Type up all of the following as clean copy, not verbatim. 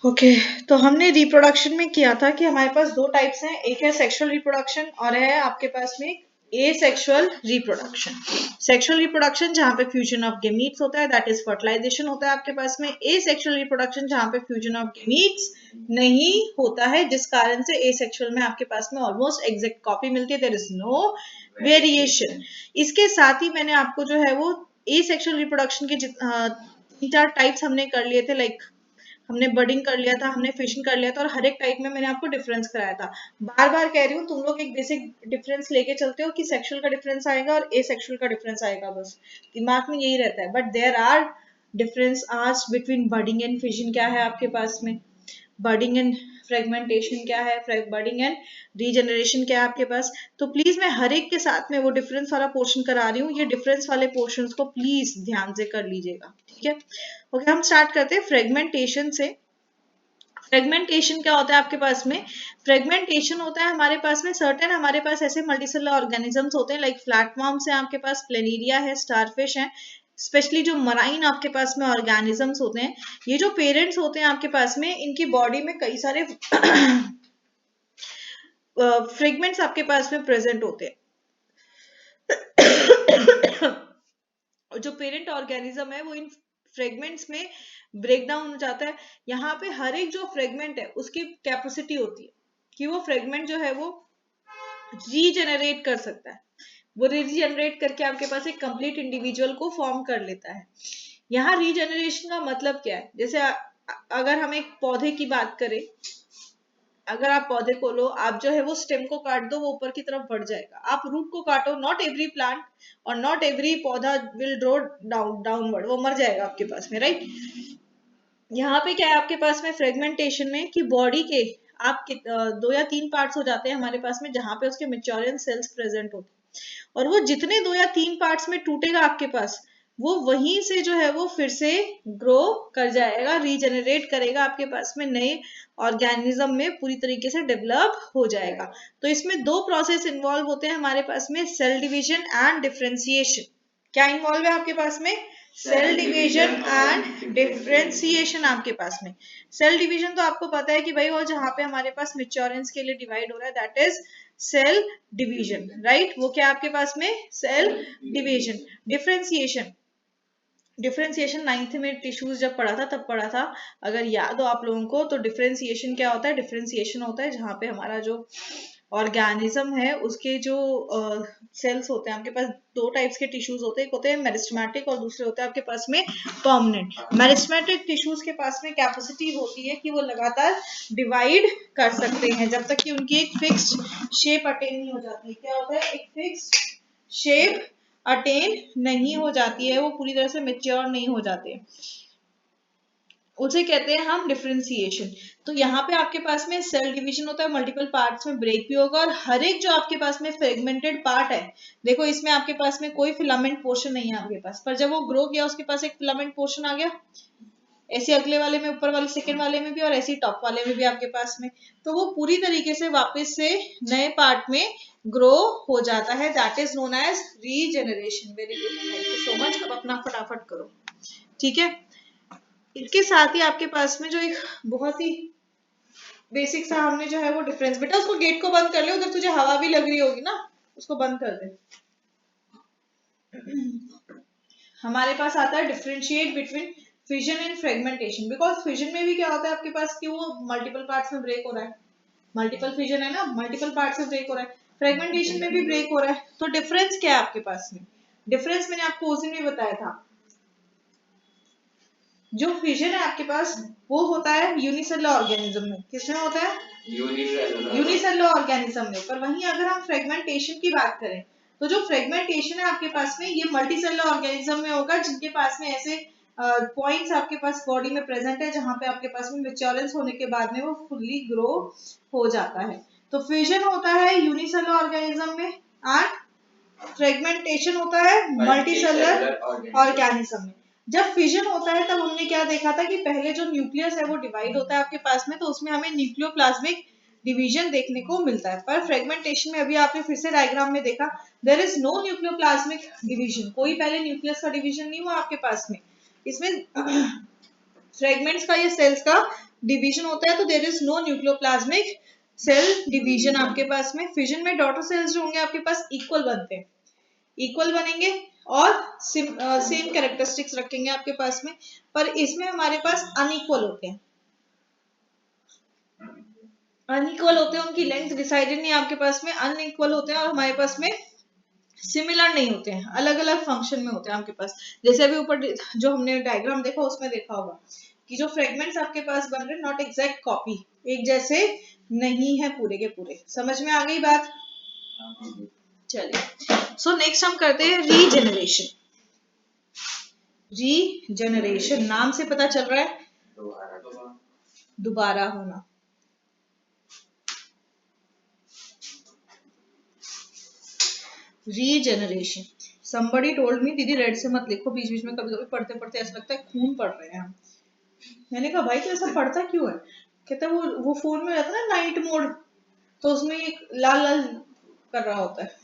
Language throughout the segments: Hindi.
ओके तो हमने रिप्रोडक्शन में किया था कि हमारे पास दो टाइप्स हैं, एक है सेक्सुअल रिप्रोडक्शन और है आपके पास में एसेक्सुअल रिप्रोडक्शन। सेक्सुअल रिप्रोडक्शन जहाँ पे फ्यूजन ऑफ गेमीट्स होता है, दैट इज फर्टिलाइजेशन होता है आपके पास में। एसेक्सुअल रिप्रोडक्शन जहाँ पे फ्यूजन ऑफ गेमीट्स नहीं होता है, जिस कारण से एसेक्सुअल में आपके पास में ऑलमोस्ट एग्जैक्ट कॉपी मिलती है, देयर इज नो वेरिएशन। इसके साथ ही मैंने आपको जो है वो एसेक्सुअल रिप्रोडक्शन के 3-4 टाइप्स हमने कर लिए थे, लाइक हमने बडिंग कर लिया था, हमने फिशिंग कर लिया था, और हर एक टाइप में मैंने आपको डिफरेंस कराया था। बार बार कह रही हूँ, तुम लोग एक बेसिक डिफरेंस लेके चलते हो कि सेक्सुअल का डिफरेंस आएगा और एसेक्सुअल का डिफरेंस आएगा, बस दिमाग में यही रहता है। बट देयर आर डिफरेंस आज बिटवीन बडिंग एंड फिशिंग। क्या है आपके पास में बडिंग एंड फ्रेगमेंटेशन, क्या है बडिंग एंड रीजनरेशन, क्या है आपके पास। तो प्लीज मैं हर एक के साथ में वो डिफरेंस वाला पोर्शन करा रही हूँ, ये डिफरेंस वाले पोर्शन को प्लीज ध्यान से कर लीजिएगा, ठीक है। ओके, हम स्टार्ट करते हैं फ्रेगमेंटेशन से। फ्रेगमेंटेशन क्या होता है आपके पास में? फ्रेगमेंटेशन होता है हमारे पास में सर्टेन, हमारे पास ऐसे मल्टीसेलुलर ऑर्गेनिजम्स होते हैं, लाइक फ्लैटवर्म्स है आपके पास, प्लेनेरिया है, स्टारफिश है, स्पेशली जो मराइन आपके पास में ऑर्गेनिजम्स होते हैं। ये जो पेरेंट्स होते हैं आपके पास में, इनकी बॉडी में कई सारे फ्रेगमेंट्स आपके पास में प्रेजेंट होते हैं। जो पेरेंट ऑर्गेनिज्म है वो इन फ्रेगमेंट्स में ब्रेक डाउन हो जाता है। यहाँ पे हर एक जो फ्रेगमेंट है उसकी कैपेसिटी होती है कि वो फ्रेगमेंट जो है वो रीजेनरेट कर सकता है, वो रीजेनरेट करके आपके पास एक कंप्लीट इंडिविजुअल को फॉर्म कर लेता है। यहाँ रीजेनरेशन का मतलब क्या है? जैसे अगर हम एक पौधे की बात करें, अगर आप पौधे को लो, आप जो है वो स्टेम को काट दो, वो ऊपर की तरफ बढ़ जाएगा। आप रूट को काटो, नॉट एवरी प्लांट और नॉट एवरी पौधा विल ग्रो डाउनवर्ड, वो मर जाएगा आपके पास में, राइट। यहाँ पे क्या है आपके पास में फ्रेगमेंटेशन में कि बॉडी के आप 2 या 3 पार्ट्स हो जाते हैं हमारे पास में, जहां पे उसके मैच्योरियन सेल्स प्रेजेंट होते हैं, और वो जितने 2 या 3 पार्ट्स में टूटेगा आपके पास, वो वहीं से जो है वो फिर से ग्रो कर जाएगा, रीजेनरेट करेगा, आपके पास में नए ऑर्गेनिज्म में पूरी तरीके से डेवलप हो जाएगा। तो इसमें दो प्रोसेस इन्वॉल्व होते हैं हमारे पास में, सेल डिवीजन एंड डिफरेंशिएशन। क्या इन्वॉल्व है आपके पास में? सेल डिवीजन एंड डिफरेंशिएशन आपके पास में। सेल डिवीजन तो आपको पता है कि भाई वो जहां पे हमारे पास मैच्योरेंस के लिए डिवाइड हो रहा है, that is cell division, right. वो क्या आपके पास में? Cell division. Differentiation, differentiation 9th में टिश्यूज जब पढ़ा था तब पढ़ा था, अगर याद हो आप लोगों को। तो डिफरेंशिएशन क्या होता है? डिफरेंशिएशन होता है जहां पे हमारा जो ऑर्गेनिज्म है उसके जो सेल्स होते हैं, आपके पास दो टाइप्स के टिश्यूज होते हैं, एक होते हैं मेरिस्टेमेटिक और दूसरे होते हैं आपके पास में परमानेंट। मेरिस्टेमेटिक टिश्यूज के पास में कैपेसिटी होती है कि वो लगातार डिवाइड कर सकते हैं जब तक कि उनकी एक फिक्स्ड शेप अटेन नहीं हो जाती। क्या होता है? एक फिक्स्ड शेप अटेन नहीं हो जाती है, वो पूरी तरह से मेच्योर नहीं हो जाते, उसे कहते हैं हम डिफरेंशिएशन। तो यहाँ पे आपके पास में सेल डिवीजन होता है, मल्टीपल पार्ट्स में ब्रेक भी होगा, और हर एक जो आपके पास में फ्रेगमेंटेड पार्ट है, देखो इसमें आपके पास में कोई फिलामेंट पोर्शन नहीं है आपके पास, पर जब वो ग्रो किया उसके पास एक फिलामेंट पोर्शन आ गया, ऐसे अगले वाले में, ऊपर वाले सेकंड वाले में भी, और ऐसे टॉप वाले में भी आपके पास में। तो वो पूरी तरीके से वापस से नए पार्ट में ग्रो हो जाता है, that is known as regeneration. Very good, thank you so much. अब अपना फटाफट करो, ठीक है। इसके साथ ही आपके पास में जो एक बहुत ही बेसिक सा हमने जो है वो डिफरेंस, बेटा उसको गेट को बंद कर ले, उधर तुझे हवा भी लग रही होगी ना, उसको बंद कर दे। हमारे पास आता है differentiate between fission and fragmentation, because fission में भी क्या होता है आपके पास कि वो मल्टीपल पार्ट्स में ब्रेक हो रहा है, मल्टीपल फिजन है ना, मल्टीपल पार्ट्स में ब्रेक हो रहा है, फ्रेगमेंटेशन में भी ब्रेक हो रहा है। तो डिफरेंस क्या है आपके पास में? डिफरेंस मैंने आपको उस दिन भी बताया था, जो फिजन है आपके पास वो होता है यूनिसेलुलर ऑर्गेनिज्म में। किसमें होता है? यूनिसेलुलर ऑर्गेनिज्म में। पर वहीं अगर हम फ्रेगमेंटेशन की बात करें, तो जो फ्रेगमेंटेशन है आपके पास में, ये मल्टीसेलुलर ऑर्गेनिज्म में होगा, जिनके पास में ऐसे पॉइंट्स आपके पास बॉडी में प्रेजेंट है, जहां पे आपके पास में मैच्योरेंस होने के बाद में वो फुल्ली ग्रो हो जाता है। तो फिजन होता है यूनिसेलुलर ऑर्गेनिज्म में, एंड फ्रेगमेंटेशन होता है मल्टीसेलुलर ऑर्गेनिज्म में। जब फिजन होता है तब हमने क्या देखा था कि पहले जो न्यूक्लियस है वो डिवाइड होता है आपके पास में, तो उसमें हमें न्यूक्लियोप्लाज्मिक डिवीजन देखने को मिलता है। पर फ्रेगमेंटेशन में अभी आपने फिर से डायग्राम में देखा, there is no nucleoplasmic division, कोई पहले न्यूक्लियस का डिवीजन नहीं हुआ आपके पास में। इसमें फ्रेगमेंट्स का या सेल्स का डिवीजन होता है तो there is no nucleoplasmic cell division आपके पास में। फिजन में डॉटर सेल्स जो होंगे आपके पास इक्वल बनते हैं, इक्वल बनेंगे और सेम कैरेक्टरिस्टिक्स रखेंगे आपके पास में, पर इसमें हमारे पास अनइक्वल होते हैं, अनइक्वल होते हैं, उनकी लेंथ डिसाइडेड नहीं आपके पास में, अनइक्वल होते हैं और हमारे पास में सिमिलर नहीं होते हैं, अलग अलग फंक्शन में होते हैं आपके पास। जैसे अभी ऊपर जो हमने डायग्राम देखा उसमें देखा होगा कि जो फ्रेगमेंट्स आपके पास बन रहे हैं नॉट एग्जैक्ट कॉपी, एक जैसे नहीं है पूरे के पूरे। समझ में आ गई बात? चलिए, सो नेक्स्ट हम करते हैं रीजेनरेशन। रीजेनरेशन नाम से पता चल रहा है दोबारा होना। रीजेनरेशन, somebody told me दीदी रेड से मत लिखो, बीच बीच में कभी कभी पढ़ते पढ़ते ऐसा लगता है खून पढ़ रहे हैं हम। मैंने कहा भाई तो ऐसा पढ़ता क्यों है? कहता है वो फोन में रहता है ना नाइट मोड, तो उसमें एक लाल लाल कर रहा होता है।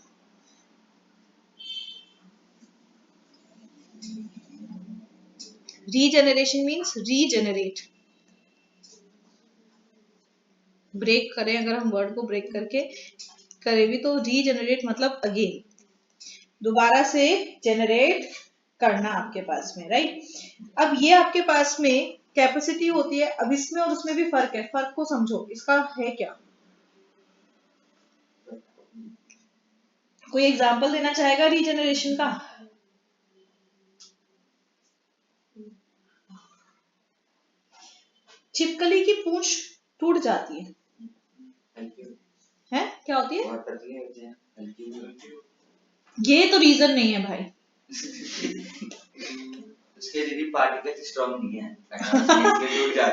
रीजेनरेशन मीन्स रीजेनरेट, ब्रेक करें अगर हम वर्ड को ब्रेक करके करें भी तो रीजेनरेट मतलब अगेन, दोबारा से जेनरेट करना आपके पास में, राइट। अब ये आपके पास में कैपेसिटी होती है, अब इसमें और उसमें भी फर्क है, फर्क को समझो, इसका है क्या? कोई एग्जांपल देना चाहेगा रीजेनरेशन का? छिपकली की पूंछ टूट जाती है, क्या होती है? ये तो रीजन नहीं है भाई। उसके दीदी पार्टिकल स्ट्रॉन्ग नहीं है।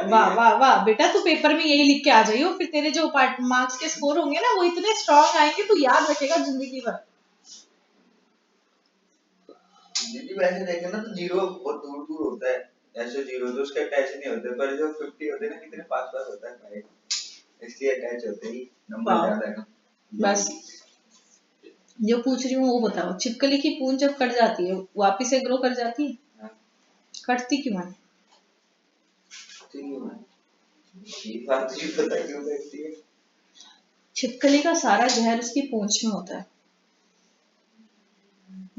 वाह वाह वाह बेटा, तू पेपर में यही लिख के आ जाइयो, फिर तेरे जो मार्क्स के स्कोर होंगे ना वो इतने स्ट्रॉन्ग आएंगे, तू याद रखेगा जिंदगी भर। दीदी वैसे देखे ना तो जीरो बहुत दूर दूर होता है, ऐसे जीरो तो उसके अटैच नहीं होते, पर जो 50 होते हैं ना कितने पास पास होता है भाई, इसलिए अटैच होते ही नंबर ज्यादा है। बस जो पूछ रही हूँ वो बताओ, छिपकली की पूंछ जब कट जाती है वापिस से ग्रो कर जाती है? हाँ। कटती क्यों है? छिपकली का सारा जहर उसकी पूंछ में होता है।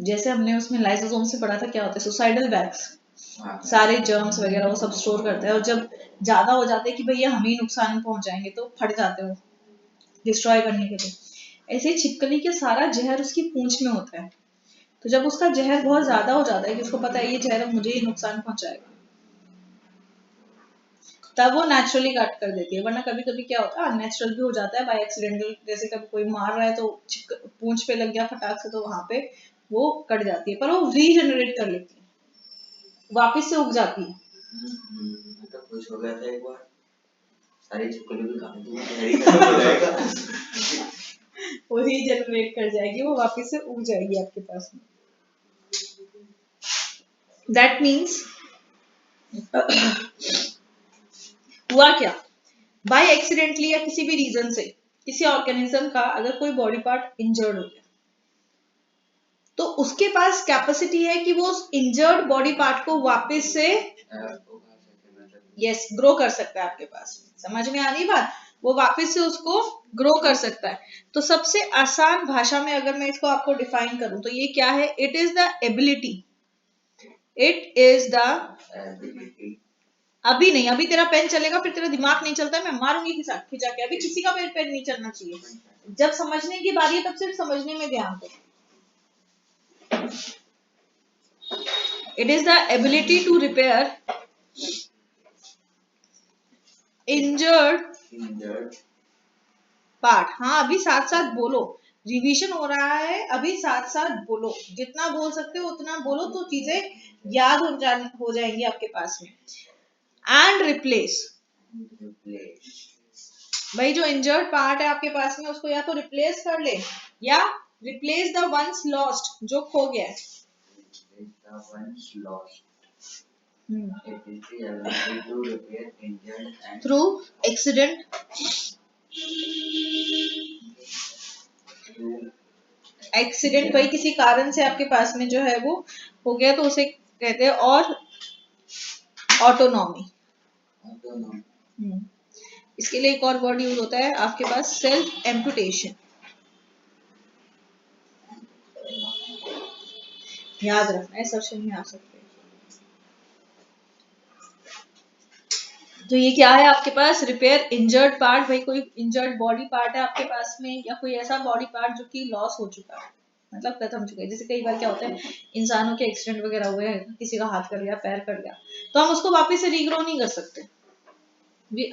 जैसे हमने उसमें लाइसोसोम से पढ़ा था क्या होता है, सुसाइडल बैग्स, सारे जर्म्स वगैरह वो सब स्टोर करता है, और जब ज्यादा हो जाते हैं कि भैया हम ही नुकसान पहुंचाएंगे तो फट जाते हो डिस्ट्रॉय करने के लिए। ऐसे ही छिपकली के सारा जहर उसकी पूंछ में होता है, तो जब उसका जहर बहुत ज्यादा हो जाता है कि उसको पता है ये जहर मुझे ही नुकसान पहुंचाएगा, तब वो नेचुरली कट कर देती है। वरना कभी कभी क्या होता है अननेचुरल भी हो जाता है बाय एक्सीडेंटल, जैसे कभी कोई मार रहा है तो पूंछ पे लग गया फटाक से, तो वहां पे वो कट जाती है, पर वो रीजनरेट कर लेती है, वापिस से उग जाती है। तो खुश हो गया था एक बार, सारी छिपकली भी खा जाएगा। वो रीजनरेट कर जाएगी, वो वापिस से उग जाएगी आपके पास में। दैट मीन्स हुआ क्या, बाय एक्सीडेंटली या किसी भी रीजन से किसी ऑर्गेनिज्म का अगर कोई बॉडी पार्ट इंजर्ड हो गया तो उसके पास कैपेसिटी है कि वो उस इंजर्ड बॉडी पार्ट को वापस से यस ग्रो कर सकता है आपके पास। समझ में आ रही बात? वो वापस से उसको ग्रो कर सकता है। तो सबसे आसान भाषा में अगर मैं इसको आपको डिफाइन करूं तो ये क्या है, it is the ability, it is the अभी नहीं, अभी तेरा पेन चलेगा फिर तेरा दिमाग नहीं चलता है, मैं मारूंगी खिंचा के, अभी किसी का पेन नहीं चलना चाहिए। जब समझने की बारी है तब सिर्फ समझने में ध्यान दो। It is the ability to repair injured part। हाँ अभी साथ साथ बोलो, रिवीजन हो रहा है, अभी साथ साथ बोलो, जितना बोल सकते हो उतना बोलो तो चीजें याद हो जाएंगी आपके पास में। एंड रिप्लेस, भाई जो इंजर्ड पार्ट है आपके पास में उसको या तो रिप्लेस कर ले या रिप्लेस द वंस लॉस्ट, जो खो गया है। थ्रू एक्सीडेंट, एक्सीडेंट भाई किसी कारण से आपके पास में जो है वो हो गया तो उसे कहते हैं, और ऑटोनॉमी, इसके लिए एक और वर्ड यूज होता है आपके पास, सेल्फ एम्पुटेशन। याद रखना है, सेशन में आ सकते हैं। तो ये क्या है आपके पास, रिपेयर इंजर्ड पार्ट। भाई कोई इंजर्ड बॉडी पार्ट है आपके पास में, या कोई ऐसा बॉडी पार्ट जो कि लॉस हो चुका है, मतलब खत्म हो चुका है। जैसे कई बार क्या होता है, इंसानों के एक्सीडेंट वगैरह हुए हैं, किसी का हाथ कट गया, पैर कट गया, तो हम उसको वापस से रीग्रो नहीं कर सकते,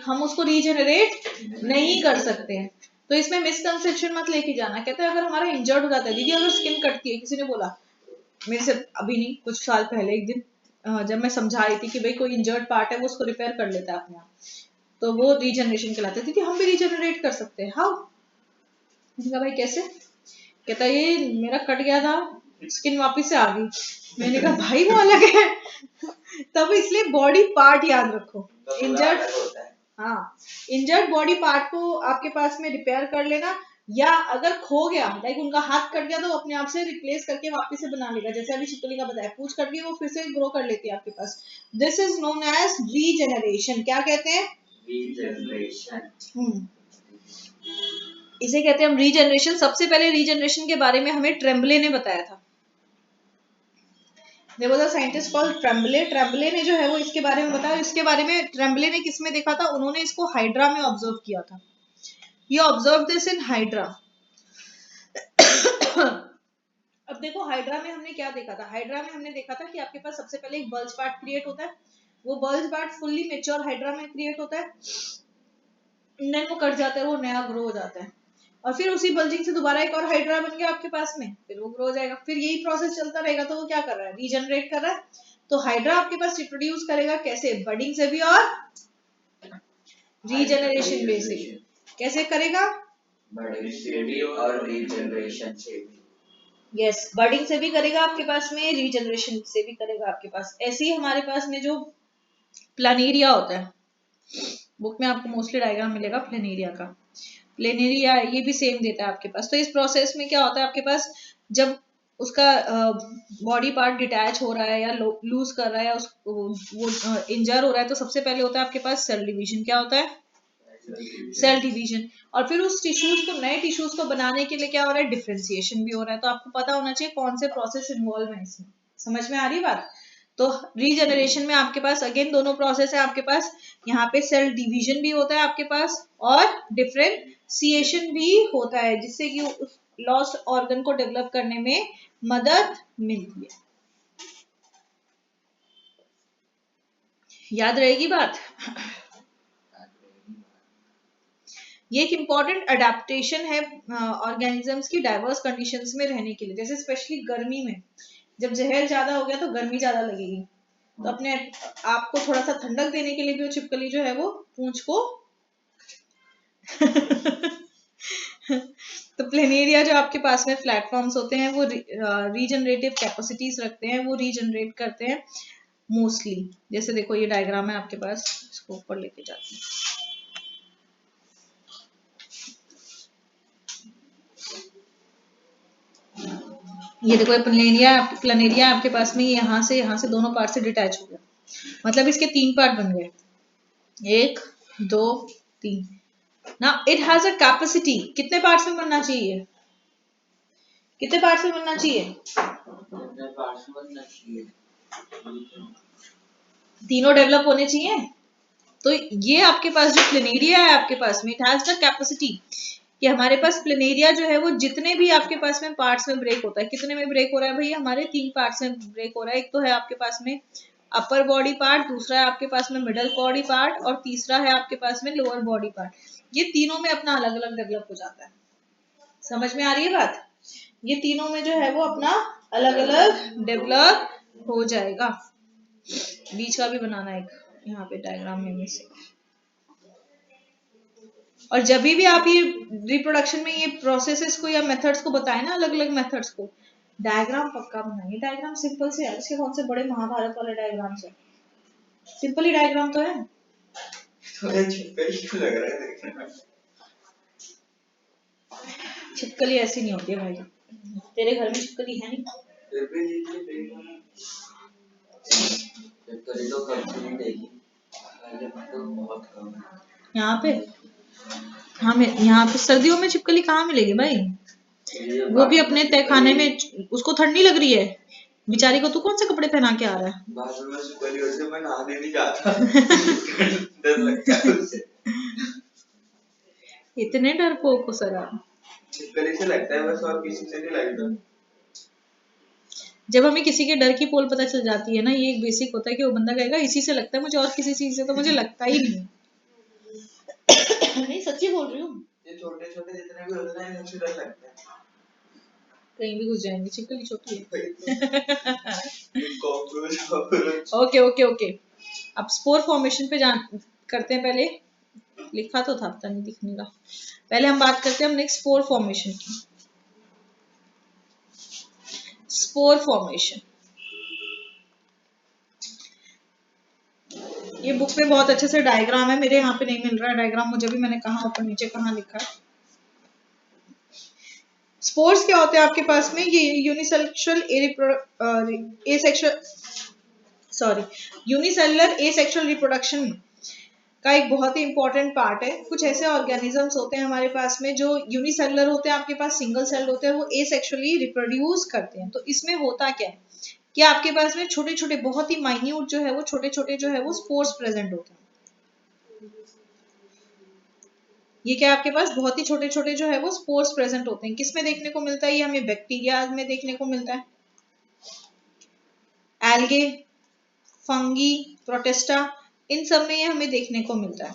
हम उसको रीजेनरेट नहीं कर सकते हैं। तो इसमें मिसकंसेप्शन मत लेके जाना। कहते हैं अगर हमारा इंजर्ड हो जाता है, दीदी अगर स्किन कटती है, किसी ने बोला मेरे से, अभी नहीं कुछ साल पहले एक दिन जब मैं समझा रही थी कि भाई कोई इंजर्ड पार्ट है वो उसको रिपेयर कर लेता है अपने आप, तो वो रीजनरेशन कहलाता है। दीदी हम भी रीजनरेट कर सकते हैं, हाउ? मैंने कहा भाई कैसे? कहता ये मेरा कट गया था, स्किन वापस से आ गई। मैंने कहा भाई वो अलग है। तब इसलिए बॉडी पार्ट याद रखो, इंजर्ड, हाँ, इंजर्ड बॉडी पार्ट को आपके पास में रिपेयर कर लेना, या अगर खो गया, लाइक उनका हाथ कट गया, तो अपने आप से रिप्लेस करके वापस से बना लेगा। जैसे अभी छिपकली का बताया, पूंछ कट गई, वो फिर से ग्रो कर लेती है आपके पास। This is known as regeneration. क्या कहते हैं? रीजनरेशन। इसे कहते हैं हम रीजनरेशन। सबसे पहले रीजनरेशन के बारे में हमें ट्रेम्बले ने बताया था। There was a scientist called ट्रेम्बले। ट्रेम्बले ने जो है वो इसके बारे में बताया। इसके बारे में ट्रेम्बले ने किस में देखा था? उन्होंने इसको हाइड्रा में ऑब्जर्व किया था। He observed this in hydra. अब देखो हाइड्रा में हमने क्या देखा था? हाइड्रा में हमने देखा था कि आपके पास सबसे पहले एक बल्ज पार्ट क्रिएट होता है। वो bulge part fully mature hydra में क्रिएट होता है, देन वो कट जाता है, वो नया ग्रो हो जाता है, और फिर उसी बल्जिंग से दोबारा एक और हाइड्रा बन गया आपके पास में, फिर वो ग्रो हो जाएगा। फिर यही प्रोसेस चलता रहेगा। तो वो क्या कर रहा है? रीजनरेट कर रहा है। तो हाइड्रा आपके पास रिप्रोड्यूस करेगा कैसे? बडिंग से भी और रीजनरेशन बेसिक। कैसे करेगा? बडिंग से भी और रीजनरेशन से भी। यस, बडिंग से भी करेगा आपके पास में, रीजनरेशन से भी करेगा आपके पास। ऐसे ही हमारे पास में जो प्लानेरिया होता है, बुक में आपको मोस्टली डायग्राम मिलेगा प्लेनेरिया का। प्लेनेरिया ये भी सेम देता है आपके पास। तो इस प्रोसेस में क्या होता है आपके पास, जब उसका बॉडी पार्ट डिटैच हो रहा है या लूज कर रहा है, वो इंजर हो रहा है, तो सबसे पहले होता है आपके पास सेल डिवीजन। क्या होता है? Cell division. और फिर उस टिश्यूज को, नए टिश्यूज को बनाने के लिए क्या हो रहा है? डिफरेंशिएशन भी हो रहा है। तो आपको पता होना चाहिए कौन से प्रोसेस इन्वॉल्व है इसमें। समझ में आ रही बात? तो रीजनरेशन में आपके पास अगेन दोनों प्रोसेस है आपके पास। यहाँ पे सेल डिवीजन भी होता है आपके पास, और डिफरेंशिएशन भी होता है, जिससे कि उस लॉस्ट ऑर्गन को डेवलप करने में मदद मिलती है। याद रहेगी बात? ये एक इम्पॉर्टेंट अडेप्टेशन है ऑर्गेनिजम्स की डाइवर्स कंडीशंस में रहने के लिए। जैसे स्पेशली गर्मी में, जब जहर ज्यादा हो गया तो गर्मी ज्यादा लगेगी, तो अपने आपको थोड़ा सा ठंडक देने के लिए भी वो छिपकली जो है वो पूंछ को तो प्लेनेरिया जो आपके पास में प्लेटफॉर्म्स होते हैं, वो रीजनरेटिव कैपेसिटीज रखते हैं, वो रीजनरेट करते हैं मोस्टली। जैसे देखो ये डायग्राम है आपके पास, इसको ऊपर लेके जाते हैं। ये देखो प्लेनेरिया आपके पास में, यहाँ से दोनों पार्ट से डिटैच हो गया, मतलब इसके 3 पार्ट बन गए, 1 2 3। Now it has a capacity, कितने पार्ट्स में बनना चाहिए? कितने पार्ट्स में बनना चाहिए? तीनों डेवलप होने चाहिए। तो ये आपके पास जो प्लेनेरिया है आपके पास में, इट हैज द कैपेसिटी कि हमारे पास प्लेनेरिया जो है वो जितने भी आपके पास में पार्ट्स में ब्रेक होता है, कितने में ब्रेक हो रहा है भैया? हमारे 3 पार्ट्स में ब्रेक हो रहा है। एक तो है आपके पास में अपर बॉडी पार्ट, दूसरा है आपके पास में मिडल बॉडी पार्ट, और तीसरा है आपके पास में लोअर बॉडी पार्ट। ये तीनों में अपना अलग अलग डेवलप हो जाता है। समझ में आ रही है बात? ये तीनों में जो है वो अपना अलग अलग डेवलप हो जाएगा। बीच का भी बनाना एक यहाँ पे डायग्राम में से। और जब भी आप ये रिप्रोडक्शन में ये प्रोसेसेस को या मेथड्स को बताएं ना, अलग अलग मेथड्स को, डायग्राम पक्का बनाइए। डायग्राम सिंपल से है, इसके कौन से बड़े महाभारत वाले डायग्राम से, सिंपल ही डायग्राम तो है। लग रहा है छिपकली ऐसी नहीं होती है भाई, तेरे घर में छिपकली है नहीं। छिपकली तो कभी नहीं देखी। यहाँ पे हमें यहाँ पे सर्दियों में छिपकली कहाँ मिलेगी भाई? वो भी अपने तय खाने में, उसको ठंड नहीं लग रही है बेचारी को? तू कौन से कपड़े पहना के आ रहा है? बाथरूम में छिपकली होती है, मैं नहाने नहीं जाता। डर लगता है उससे। इतने डरपोक हो सर आप? छिपकली से लगता है बस, और किसी से नहीं लगता। जब हमें किसी के डर की पोल पता चल जाती है ना, ये एक बेसिक होता है कि वो बंदा कहेगा इसी से लगता है मुझे, और किसी चीज से तो मुझे लगता ही नहीं। नहीं सच्ची बोल रही हूँ। ये छोटे छोटे जितने भी होते हैं इनसे डर लगता है। कहीं भी घुस जाएंगे, छिपकली छोटी है। ओके ओके ओके, अब स्पोर फॉर्मेशन पे जान करते हैं। पहले लिखा तो था, पता नहीं दिखने का। पहले हम बात करते हैं हम नेक्स्ट स्पोर फॉर्मेशन की। स्पोर फॉर्मेशन ये बुक में बहुत अच्छे से डायग्राम है, मेरे यहाँ पे नहीं मिल रहा है डायग्राम मुझे भी, मैंने कहा ऊपर नीचे कहाँ लिखा है। स्पोर्स क्या होते हैं आपके पास में? ये यूनिसेक्सुअल यूनिसेलुलर एसेक्सुअल रिप्रोडक्शन का एक बहुत ही इंपॉर्टेंट पार्ट है। कुछ ऐसे ऑर्गेनिजम्स होते हैं हमारे पास में जो यूनिसेलुलर होते हैं, आपके पास सिंगल सेल होते हैं, वो एसेक्सुअली रिप्रोड्यूस करते हैं। तो इसमें होता क्या है कि आपके पास में छोटे छोटे बहुत ही माइन्यूट जो है वो छोटे छोटे जो है वो स्पोर्स प्रेजेंट होते हैं। ये क्या आपके पास बहुत ही छोटे छोटे जो है वो स्पोर्स प्रेजेंट होते हैं। किसमें देखने को मिलता है? ये हमें बैक्टीरिया में देखने को मिलता है, एल्गे, फंगी, प्रोटेस्टा, इन सब में ये हमें देखने को मिलता है।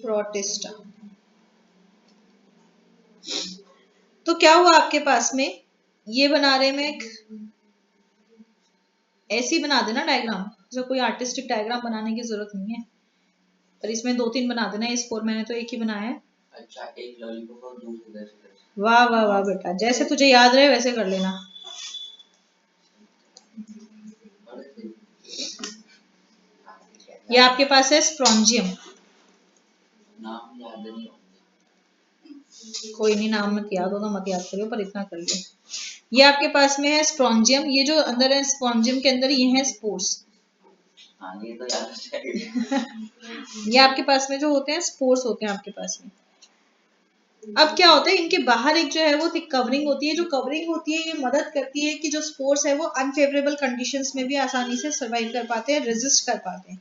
प्रोटेस्टा। तो क्या हुआ आपके पास में, ये बना रहे में ऐसी बना देना डायग्राम, जो कोई आर्टिस्टिक डायग्राम बनाने की जरूरत नहीं है, पर इसमें 2-3 बना देना। ये स्कोर मैंने तो एक ही बनाया है। अच्छा, एक लॉलीपॉप और दूसरे। वाह वाह वाह बेटा, जैसे तुझे याद रहे वैसे कर लेना। ये आपके पास है स्प्रॉन्जियम। नाम याद नहीं, कोई नहीं, नाम मत याद हो तो मत याद करियो, पर इतना कर लियो। ये आपके पास में है स्प्रॉन्जियम, ये जो अंदर है स्प्रॉन्जियम के अंदर ये है स्पोर्स। ये तो याद चाहिए। ये आपके पास में जो होते हैं स्पोर्स होते हैं आपके पास में। अब क्या होता है, इनके बाहर एक जो है वो थिक कवरिंग होती है। जो कवरिंग होती है ये मदद करती है कि जो स्पोर्स है वो अनफेवरेबल कंडीशंस में भी आसानी से सर्वाइव कर पाते हैं, रेजिस्ट कर पाते हैं।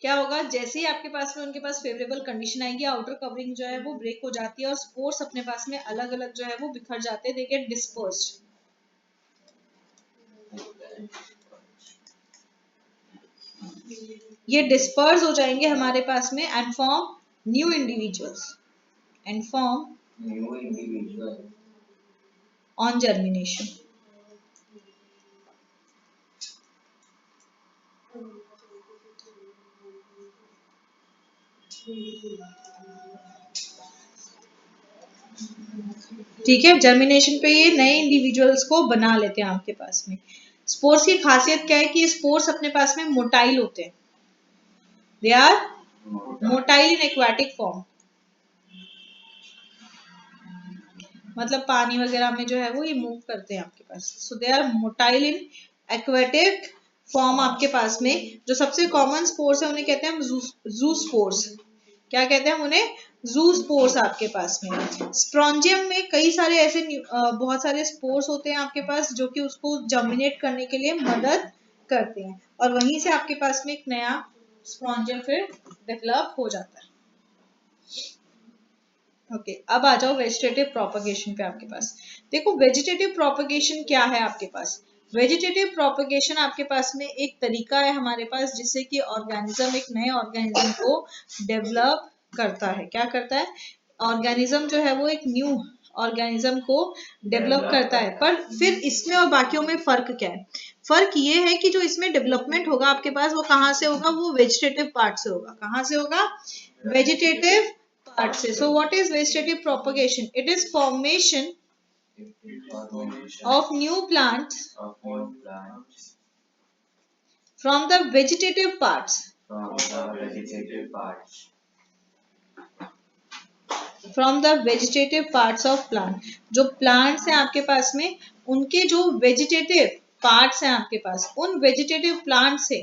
क्या होगा, जैसे ही आपके पास में उनके पास फेवरेबल कंडीशन आएगी, आउटर कवरिंग जो है वो ब्रेक हो जाती है और स्पोर्स अपने पास में अलग अलग जो है वो बिखर जाते हैं, दे गेट डिस्पर्स्ड। ये डिस्पर्स हो जाएंगे हमारे पास में and form new individuals, and form new individual on germination. ठीक है, जर्मिनेशन पे ये नए इंडिविजुअल्स को बना लेते हैं आपके पास में। स्पोर्स की खासियत क्या है कि ये स्पोर्स अपने पास में मोटाइल होते हैं, they are motile in aquatic form, मतलब पानी वगैरह में जो है वो ये मूव करते हैं आपके पास। So they are motile in aquatic form. आपके पास में जो सबसे कॉमन स्पोर्स है उन्हें कहते हैं हम जू स्पोर्स। क्या कहते हैं हम उन्हें? जू स्पोर्स आपके पास में। स्प्रॉन्जियम में कई सारे ऐसे बहुत सारे स्पोर्स होते हैं आपके पास जो कि उसको जर्मिनेट करने के लिए मदद करते हैं, और वहीं से आपके पास में एक नया स्प्रॉन्जियम फिर डेवलप हो जाता है। ओके, अब आ जाओ वेजिटेटिव प्रोपगेशन पे। आपके पास देखो, वेजिटेटिव प्रोपगेशन क्या है आपके पास? वेजिटेटिव प्रोपगेशन आपके पास में एक तरीका है हमारे पास जिससे कि ऑर्गेनिज्म एक नए ऑर्गेनिज्म को डेवलप करता है। क्या करता है? ऑर्गेनिज्म जो है वो एक न्यू ऑर्गेनिज्म को डेवलप करता है। पर फिर इसमें और बाकियों में फर्क क्या है? फर्क ये है कि जो इसमें डेवलपमेंट होगा आपके पास वो कहाँ से होगा? वो वेजिटेटिव पार्ट से होगा। कहाँ से होगा? वेजिटेटिव part से। So what is vegetative propagation? It is formation of new plants from the vegetative parts. From the vegetative parts of plant. जो plants हैं आपके पास में उनके जो वेजिटेटिव पार्ट्स हैं आपके पास, उन वेजिटेटिव प्लांट से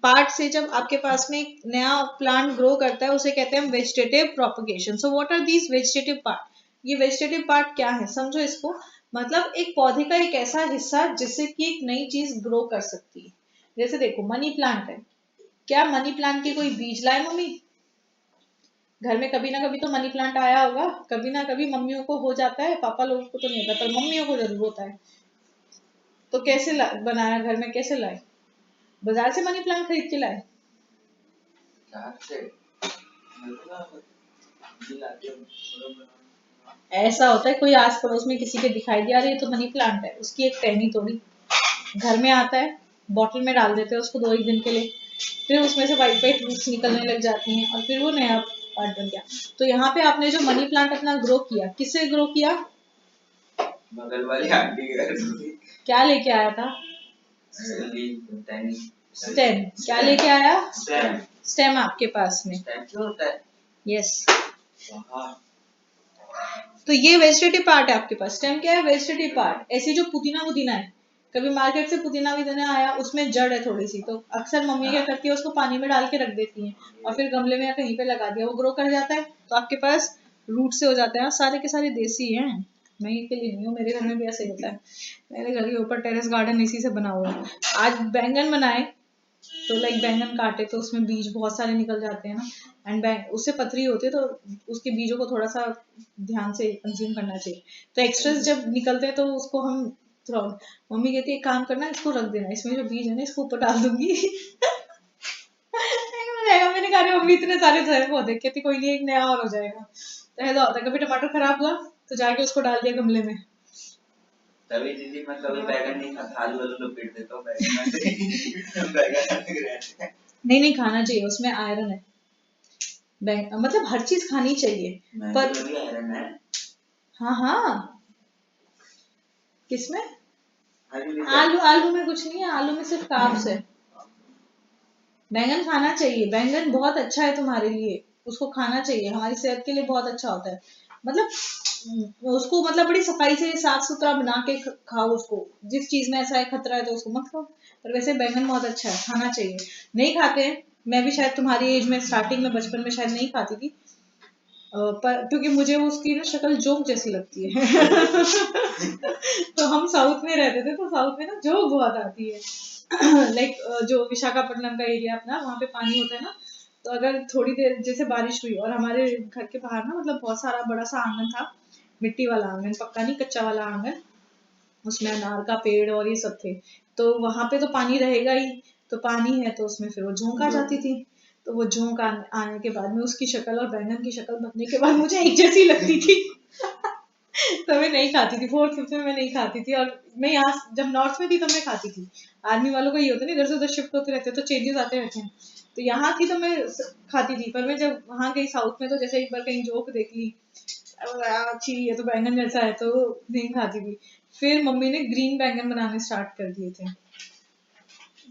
पार्ट से जब आपके पास में एक नया प्लांट ग्रो करता है उसे कहते हैं vegetative propagation. So what are these vegetative part? ये वेजिटेटिव पार्ट क्या है समझो इसको, मतलब एक पौधे का एक ऐसा हिस्सा जिससे कि एक नई चीज ग्रो कर सकती है। जैसे देखो मनी प्लांट है, क्या मनी प्लांट के कोई बीज लाए मम्मी? घर में कभी ना कभी तो मनी प्लांट आया होगा, कभी ना कभी मम्मियों को हो जाता है, पापा लोगों को तो नहीं होता पर मम्मियों को जरूर होता है। तो कैसे बनाया घर में, कैसे लाए? बाजार से मनी प्लांट खरीद के लाए? ऐसा होता है कोई आस पड़ोस में किसी के दिखाई दिया रही है तो मनी प्लांट है, उसकी एक टहनी तोड़ी, घर में आता है, बॉटल में डाल देते हैं उसको 2-1 दिन के लिए, फिर उसमें से वाइट वाइट रूट्स निकलने लग जाती हैं और फिर वो नया पार्ट बन गया। तो यहाँ पे आपने जो मनी प्लांट अपना ग्रो किया, किससे ग्रो किया? बगल वाली आंटी के घर। क्या लेके आया था? स्टेम। क्या लेके आया? स्टेम। स्टेम आपके पास में यस। तो ये वेजिटेटिव पार्ट है आपके पास। स्टेम क्या है? Vegetative part. ऐसे जो पुदीना है, कभी मार्केट से पुदीना आया, उसमें जड़ है थोड़ी सी, तो अक्सर मम्मी क्या करती है उसको पानी में डाल के रख देती हैं और फिर गमले में या कहीं पे लगा दिया, वो ग्रो कर जाता है तो आपके पास रूट से हो जाते हैं। सारे के सारे देसी हैं, मैं ये के लिए नहीं हूँ, मेरे घर में भी ऐसे ही होता है। मेरे घर के ऊपर टेरेस गार्डन इसी से बना हुआ है। आज बैंगन बनाए तो लाइक बैंगन काटे तो उसमें बीज बहुत सारे निकल जाते हैं ना, एंड उससे पथरी होती है तो उसके बीजों को थोड़ा सा ध्यान से कंज्यूम करना चाहिए। तो एक्स्ट्रास जब निकलते हैं तो उसको हम थोड़ा, मम्मी कहती है एक काम करना इसको रख देना, इसमें जो बीज है ना इसको ऊपर डाल दूंगी। मैंने कहा मम्मी इतने सारे पौधे, कहती कोई नहीं एक नया और हो जाएगा। तो ऐसा होता है, कभी टमाटर खराब हुआ तो जाके उसको डाल दिया गमले में। तभी दीदी मैं कभी बैगन नहीं खाता, आलू आलू लपेट देता हूँ बैगन। नहीं खाना चाहिए, उसमें आयरन है। मतलब हर चीज खानी चाहिए पर आयरन है। हाँ किसमें? आलू में कुछ नहीं है, आलू में सिर्फ कार्ब्स है। बैंगन खाना चाहिए, बैंगन बहुत अच्छा है तुम्हारे लिए, उसको खाना चाहिए, हमारी सेहत के लिए बहुत अच्छा होता है। मतलब उसको मतलब बड़ी सफाई से साफ सुथरा बना के खाओ उसको, जिस चीज में ऐसा है खतरा है तो उसको मत खाओ, पर वैसे बैंगन बहुत अच्छा है, खाना चाहिए। नहीं खाते हैं, मैं भी शायद तुम्हारी एज में स्टार्टिंग में बचपन में शायद नहीं खाती थी, पर क्योंकि मुझे उसकी ना शक्ल जोक जैसी लगती है। तो हम साउथ में रहते थे तो साउथ में ना जोक बहुत आती है। लाइक जो विशाखापट्टनम का एरिया अपना, वहाँ पे पानी होता है ना, तो अगर थोड़ी देर जैसे बारिश हुई और हमारे घर के बाहर ना मतलब बहुत सारा बड़ा सा आंगन था, मिट्टी वाला आंगन, पक्का नहीं कच्चा वाला आंगन, उसमें अनार का पेड़ और ये सब थे, तो वहां पे तो पानी रहेगा ही, तो पानी है तो उसमें फिर वो झोंक आ जाती थी, तो वो झोंक आने के बाद में उसकी शक्ल और बैंगन की शक्ल बनने के बाद मुझे एक जैसी लगती थी। तो मैं नहीं खाती थी, 4th-5th में मैं नहीं खाती थी, और मैं यहाँ जब नॉर्थ में थी तब मैं खाती थी। आर्मी वालों का ये होता है ना, इधर से उधर शिफ्ट होते रहते हैं तो चेंजेस आते रहते हैं, तो यहाँ थी तो मैं खाती थी, पर मैं जब वहां गई साउथ में तो जैसे एक बार कहीं जोक देख ली, अच्छी ये तो बैंगन जैसा है, तो नहीं खाती थी। फिर मम्मी ने ग्रीन बैंगन बनाने स्टार्ट कर दिए थे,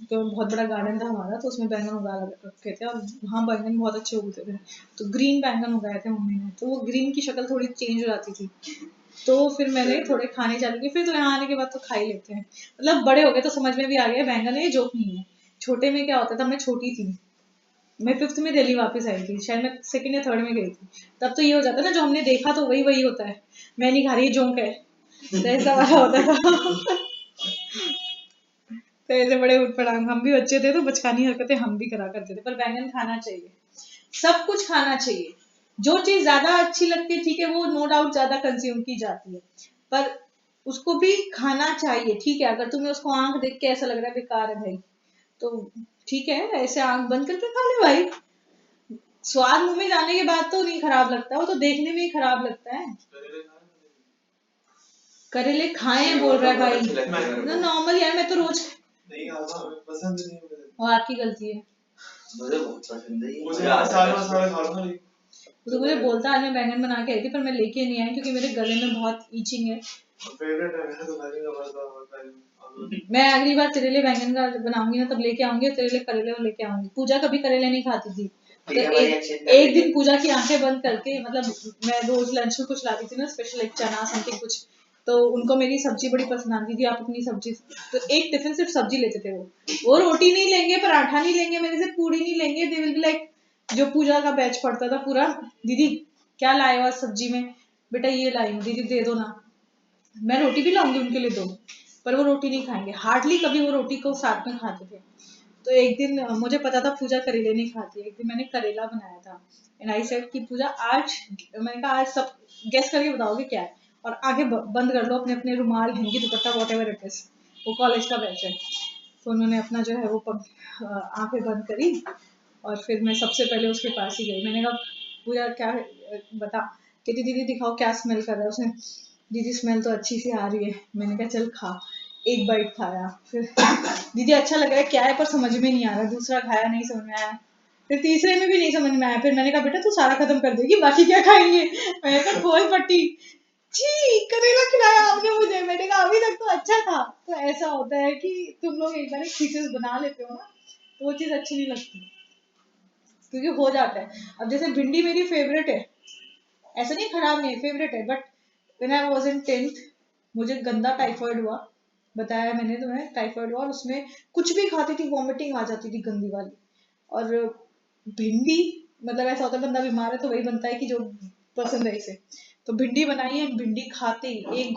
तो बहुत बड़ा गार्डन था हमारा, तो उसमें बैंगन उगा रखे थे और वहाँ बैंगन बहुत अच्छे उगते थे, तो ग्रीन बैंगन उगाए थे मम्मी ने, तो वो ग्रीन की शक्ल थोड़ी चेंज हो जाती थी, तो फिर मैंने थोड़े खाने चालू किए, फिर तो यहाँ आने के बाद तो खा ही लेते हैं, मतलब बड़े हो गए तो समझ में भी आ गया बैंगन है, जोक नहीं है। छोटे में क्या होता था, मैं छोटी थी, मैं 5th में दिल्ली वापस आई थी, शायद मैं 2nd या 3rd में गई थी, तब तो ये हो जाता ना जो हमने देखा तो वही वही होता है, मैं नहीं खा रही जोंक है, तो ऐसा वाला होता था। तो ऐसे बड़े उठपटांग, हम भी बच्चे थे तो बचकानी हरकतें हम भी करा करते थे, पर बैंगन खाना चाहिए, सब कुछ खाना चाहिए, जो चीज ज्यादा अच्छी लगती है ठीक है वो नो डाउट ज्यादा कंज्यूम की जाती है, पर उसको भी खाना चाहिए, ठीक है, अगर तुम्हें उसको आंख देख के ऐसा लग रहा है बेकार है भाई, तो ठीक है ऐसे आंख बंद करके खा ले भाई, स्वाद मुंह में जाने के बाद तो नहीं खराब लगता, वो तो देखने में ही खराब लगता है। करेले खाए बोल रहा है भाई, नॉर्मल यार, मैं तो रोज नहीं खाता, पसंद नहीं है मुझे, और आपकी गलती है, मुझे बहुत पसंद है, मुझे सारे मसाले खाता नहीं, तो मुझे बोलता आज मैं बैंगन बना के आई थी पर मैं लेके नहीं आई क्योंकि मेरे गले में बहुत ईचिंग है, फेवरेट है मेरा तो बैंगन का भरता। मैं अगली बार करेले बैंगन का बनाऊंगी ना तब लेके आऊंगी, करेले करेले लेके आऊंगी। पूजा कभी करेले नहीं खाती थी, तो एक दिन पूजा की आंखें बंद करके, मतलब मैं रोज लंच में कुछ लाती थी ना स्पेशल, एक चना समथिंग कुछ, तो उनको मेरी सब्जी बड़ी पसंद आती थी, आप अपनी सब्जी, तो एक टिफिन सिर्फ सब्जी लेते थे वो रोटी नहीं लेंगे, पराठा नहीं लेंगे, मेरे से पूड़ी नहीं लेंगे, दे विल बी लाइक, जो पूजा का बैच पड़ता था पूरा, दीदी क्या लाए हो आज सब्जी में, बेटा ये लाई हूँ दीदी दे दो ना, मैं रोटी भी लाऊंगी उनके लिए दो, पर वो रोटी नहीं खाएंगे, हार्डली कभी वो रोटी को साथ में खाते थे। तो एक दिन मुझे पता था पूजा करेले नहीं खाती है, एक दिन मैंने करेला बनाया था एंड आई सेड कि पूजा आज, मैंने कहा आज सब गेस करके बताओगे क्या है, और आगे बंद कर लो अपने अपने रुमाल, हैंगी, दुपट्टा, वॉटएवर इट इज, वो कॉलेज का बैच है। तो उन्होंने अपना जो है वो आंखें बंद करी और फिर मैं सबसे पहले उसके पास ही गई, मैंने कहा पूजा क्या बता, कहती दीदी दिखाओ क्या स्मेल कर रहा है, उसने दीदी स्मेल तो अच्छी सी आ रही है, मैंने कहा चल खा, एक बाइट खाया, फिर दीदी अच्छा लग रहा है क्या है पर समझ में नहीं आ रहा, दूसरा खाया नहीं समझ में आया, फिर तीसरे में भी नहीं समझ में आया, फिर मैंने कहा बेटा तू सारा खत्म कर देगी बाकी क्या खाएंगे, मैंने कहा खोल पट्टी, छी करेला खिलाया आपने मुझे, मैंने कहा अभी तक तो अच्छा था। तो ऐसा होता है कि तुम लोग एक बार एक चीजें बना लेते हो ना तो वो चीज अच्छी नहीं लगती, क्योंकि हो जाता है। अब जैसे भिंडी मेरी फेवरेट है, ऐसा नहीं खराब नहीं है, फेवरेट है, but when I was in 10th मुझे गंदा टाइफाइड हुआ, बताया मैंने तुम्हें, टाइफाइड हुआ और उसमें कुछ भी खाती थी वॉमिटिंग आ जाती थी गंदी वाली, और भिंडी, मतलब ऐसा होता है बंदा बीमार है तो वही बनता है कि जो पसंद है इसे, तो भिंडी बनाई है, भिंडी खाते ही एक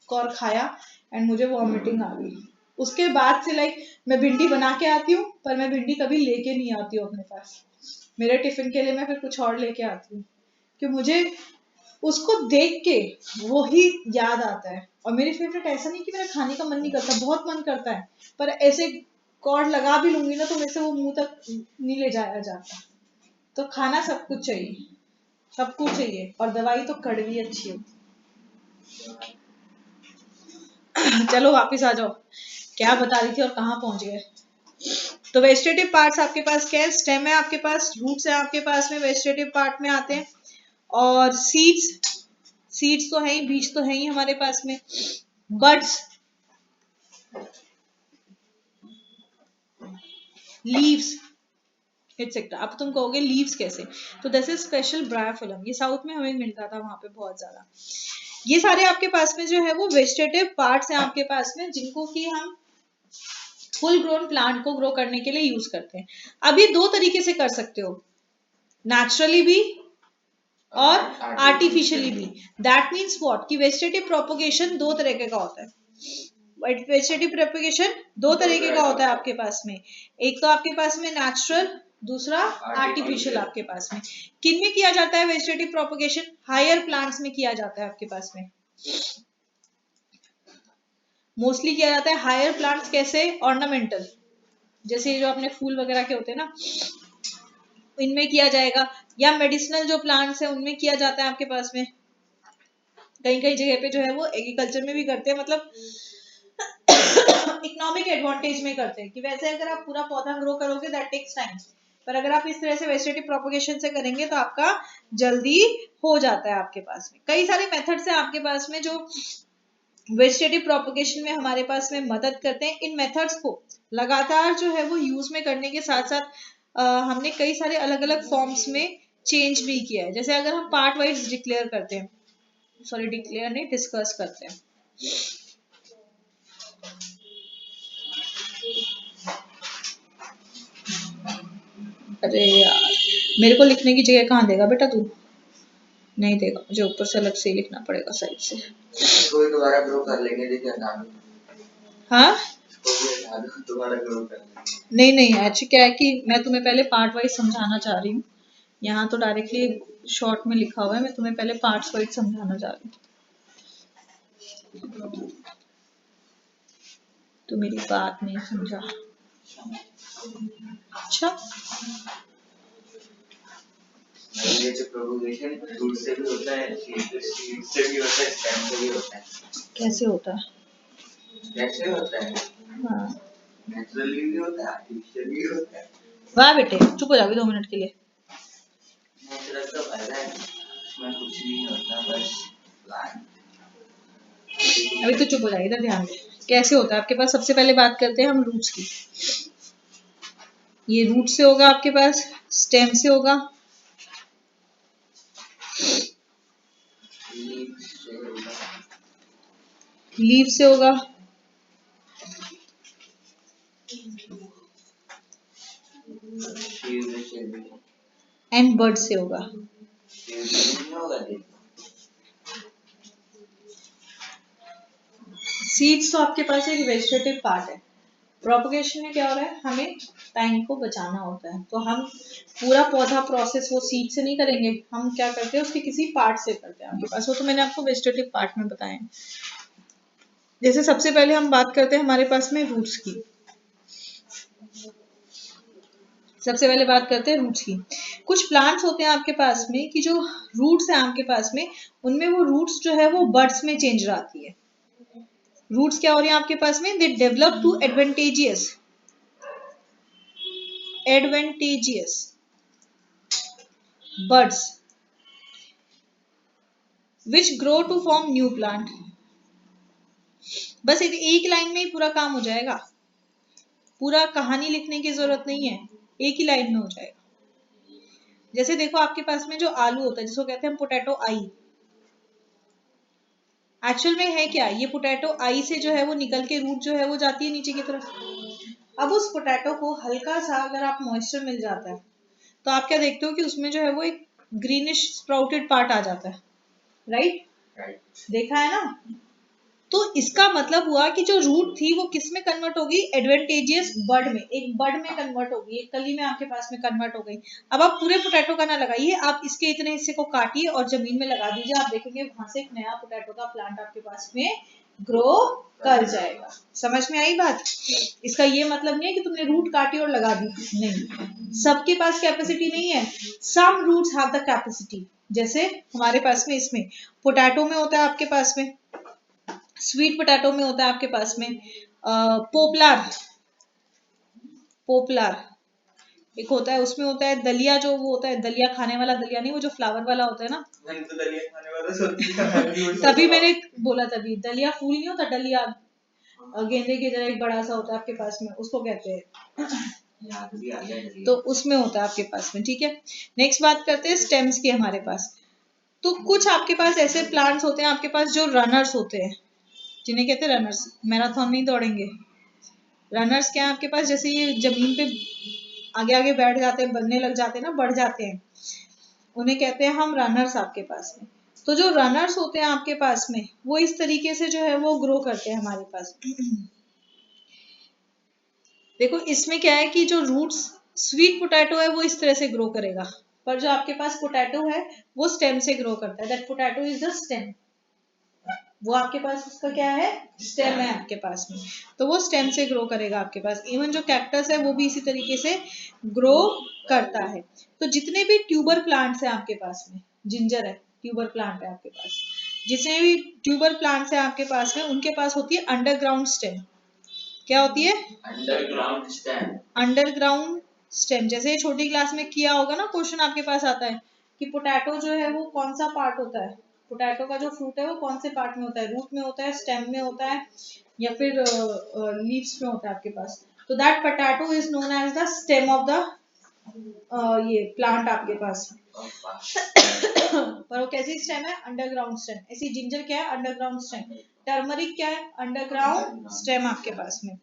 कौर खाया एंड मुझे वॉमिटिंग आ गई। उसके बाद से लाइक मैं भिंडी बना के आती हूँ पर मैं भिंडी कभी लेके नहीं आती हूँ अपने पास, मेरे टिफिन के लिए मैं फिर कुछ और लेके आती हूँ, कि मुझे उसको देख के वो ही याद आता है। और मेरी फेवरेट ऐसा नहीं कि मेरा खाने का मन नहीं करता, बहुत मन करता है, पर ऐसे कॉर्ड लगा भी लूंगी ना तो मेरे से वो मुंह तक नहीं ले जाया जाता। तो खाना सब कुछ चाहिए, सब कुछ चाहिए, और दवाई तो कड़वी अच्छी होती। चलो वापिस आ जाओ, क्या बता रही थी और कहाँ पहुंच गए। तो वेजिटेटिव पार्ट्स आपके पास क्या है, स्टेम है आपके पास, रूट्स है आपके पास में, वेजिटेटिव पार्ट में आते हैं, और सीड्स, सीड्स तो है ही, बीज तो है ही हमारे पास में, बड्स, लीव्स एक्सेट्रा। अब तुम कहोगे लीव्स कैसे, तो दिस इज स्पेशल ब्रायोफिलम, ये साउथ में हमें मिलता था वहां पे बहुत ज्यादा। ये सारे आपके पास में जो है वो वेजिटेटिव पार्ट्स हैं आपके पास में, जिनको कि हम फुल ग्रोन प्लांट को ग्रो करने के लिए यूज करते हैं। अब ये दो तरीके से कर सकते हो, नेचुरली भी और आर्टिफिशियली भी। दैट मीन्स व्हाट, कि वेजिटेटिव प्रोपोगेशन दो तरीके का होता है, वेजिटेटिव प्रोपोगेशन दो तरीके का होता है आपके पास में, एक तो आपके पास में नेचुरल, दूसरा आर्टिफिशियल आपके पास में। किन में किया जाता है वेजिटेटिव प्रोपोगेशन, हायर प्लांट्स में किया जाता है आपके पास में, मोस्टली किया जाता है हायर प्लांट्स। कैसे, ऑर्नामेंटल, जैसे जो अपने फूल वगैरह के होते हैं ना, इनमें किया जाएगा, या मेडिसिनल जो प्लांट्स है उनमें किया जाता है आपके पास में। कहीं कहीं जगह पे जो है वो एग्रीकल्चर में भी करते हैं, मतलब इकोनॉमिक एडवांटेज में करते हैं, कि वैसे अगर आप पूरा पौधा ग्रो करोगे दैट टेक्स टाइम, पर अगर आप इस तरह से वेजिटेटिव प्रोपोगेशन से करेंगे तो आपका जल्दी हो जाता है। आपके पास में कई सारे मेथड्स हैं आपके पास में जो वेजिटेटिव प्रोपोगेशन में हमारे पास में मदद करते हैं। इन मेथड्स को लगातार जो है वो यूज में करने के साथ साथ हमने कई सारे अलग अलग फॉर्म्स में चेंज भी किया है। जैसे अगर हम पार्ट वाइज डिक्लेयर करते हैं, सॉरी डिक्लेयर नहीं, डिस्कस करते हैं। अरे यार, मेरे को लिखने की जगह कहाँ देगा बेटा तू, नहीं देगा, मुझे ऊपर से अलग से ही लिखना पड़ेगा साइड से। कोई दोबारा ग्रो कर लेंगे, देखिए ना। हाँ दोबारा ग्रो कर लेंगे। नहीं नहीं, एक्चुअली क्या है कि मैं तुम्हें पहले पार्ट वाइज समझाना चाह रही हूँ, यहाँ तो डायरेक्टली शॉर्ट में लिखा हुआ है, मैं तुम्हें पहले पार्ट्स वाइज समझाना चाह रही हूँ, तो मेरी बात नहीं समझा। अच्छा, ये जो प्रोपोगेशन रूट से भी होता है, सीड से भी होता है, स्टेम से भी होता है। कैसे होता है, कैसे होता है, हाँ नेचुरली भी होता है, आर्टिफिशियल भी होता है। वाह बेटे, चुप हो जाओगे 2 मिनट के लिए। नेचुरल तो फायदा है, इसमें कुछ नहीं होता, बस प्लांट। अभी तो चुप हो जाइए, इधर ध्यान दे। कैसे होता है आपके पास, सबसे पहले बात करते हैं हम रूट्स की। ये रूट से होगा आपके पास, स्टेम से होगा, लीव से होगा, एंड बर्ड से होगा। सीड्स तो आपके पास एक वेजिटेटिव पार्ट है। प्रोपगेशन में क्या हो रहा है, हमें टाइम को बचाना होता है, तो हम पूरा पौधा प्रोसेस वो सीड से नहीं करेंगे, हम क्या करते हैं उसके किसी पार्ट से करते हैं आपके पास, वो तो मैंने आपको वेजिटेटिव पार्ट में बताया। जैसे सबसे पहले हम बात करते हैं हमारे पास में रूट्स की। सबसे पहले बात करते हैं रूट्स की। कुछ प्लांट्स होते हैं आपके पास में कि जो रूट्स हैं आपके पास में, उनमें वो रूट्स जो है वो बड्स में चेंज आती है। रूट्स क्या हो रही है आपके पास में, they develop to adventitious buds which grow to form new plant। बस एक लाइन में ही पूरा काम हो जाएगा, पूरा कहानी लिखने की जरूरत नहीं है, एक ही लाइन में हो जाएगा। जैसे देखो आपके पास में जो आलू होता है जिसको कहते हैं पोटैटो आई, एक्चुअल में है क्या, ये पोटैटो आई से जो है वो निकल के रूट जो है वो जाती है नीचे की तरफ। अब उस पोटैटो को हल्का सा अगर आप मॉइस्चर मिल जाता है तो आप क्या देखते हो कि उसमें जो है वो एक ग्रीनिश स्प्राउटेड पार्ट आ जाता है, राइट? देखा है ना। तो इसका मतलब हुआ कि जो रूट थी वो किस में कन्वर्ट होगी, एडवेंटेजियस बड में, एक बड में कन्वर्ट होगी, एक कली में आपके पास में कन्वर्ट हो गई। अब आप पूरे पोटैटो का ना लगाइए, आप इसके इतने हिस्से को काटिए और जमीन में लगा दीजिए, आप देखेंगे वहां से एक नया पोटैटो का प्लांट आपके पास में ग्रो कर जाएगा। समझ में आई बात? इसका ये मतलब नहीं है कि तुमने रूट काटी और लगा दी, नहीं, सबके पास कैपेसिटी नहीं है। सम रूट्स हैव द कैपेसिटी, जैसे हमारे पास में इसमें पोटैटो में होता है आपके पास में, स्वीट पोटैटो में होता है आपके पास में पोपलार, पोपलार एक होता है, उसमें होता है दलिया, जो वो होता है दलिया खाने वाला, दलिया नहीं, वो जो फ्लावर वाला होता है ना, मैंने तो दलिया खाने वाला सोचा तभी मैंने बोला, तभी दलिया फूल नहीं होता, दलिया गेंदे की तरह एक बड़ा सा होता है आपके पास में, उसको कहते हैं, तो उसमें होता है आपके पास में, ठीक है। नेक्स्ट बात करते हैं स्टेम्स की हमारे पास। तो कुछ आपके पास ऐसे प्लांट्स होते हैं आपके पास जो रनर्स होते हैं, जिन्हें कहते हैं रनर्स, मैराथन नहीं दौड़ेंगे। रनर्स क्या है आपके पास, जैसे ये जमीन पे आगे आगे बैठ जाते हैं, बनने लग जाते हैं ना, बढ़ जाते हैं, उन्हें कहते हैं हम रनर्स आपके पास में। तो जो रनर्स होते हैं आपके पास में वो इस तरीके से जो है वो ग्रो करते हैं हमारे पास। देखो इसमें क्या है कि जो रूट्स, स्वीट पोटैटो है वो इस तरह से ग्रो करेगा, पर जो आपके पास पोटैटो है वो स्टेम से ग्रो करता है, that potato is the stem. वो आपके पास उसका क्या है, स्टेम है आपके पास में, तो वो स्टेम से ग्रो करेगा आपके पास। इवन जो कैक्टस है वो भी इसी तरीके से ग्रो करता है। तो जितने भी ट्यूबर प्लांट्स हैं आपके पास में, जिंजर है ट्यूबर प्लांट है आपके पास, जितने भी ट्यूबर प्लांट्स हैं आपके पास में उनके पास होती है अंडरग्राउंड स्टेम। क्या होती है, अंडरग्राउंड स्टेम। अंडरग्राउंड स्टेम, जैसे छोटी क्लास में किया होगा ना, क्वेश्चन आपके पास आता है कि पोटैटो जो है वो कौन सा पार्ट होता है, पोटैटो का जो फ्रूट है वो कौन से पार्ट में होता है, रूट में होता है, स्टेम में होता है, या फिर लीव्स में होता है आपके पास। तो that potato is known as the stem of the ये प्लांट आपके पास। पर वो कैसी स्टेम है, अंडरग्राउंड स्टेम। ऐसी जिंजर क्या है, अंडरग्राउंड स्टेम। टर्मरिक क्या है, अंडरग्राउंड स्टेम आपके पास में।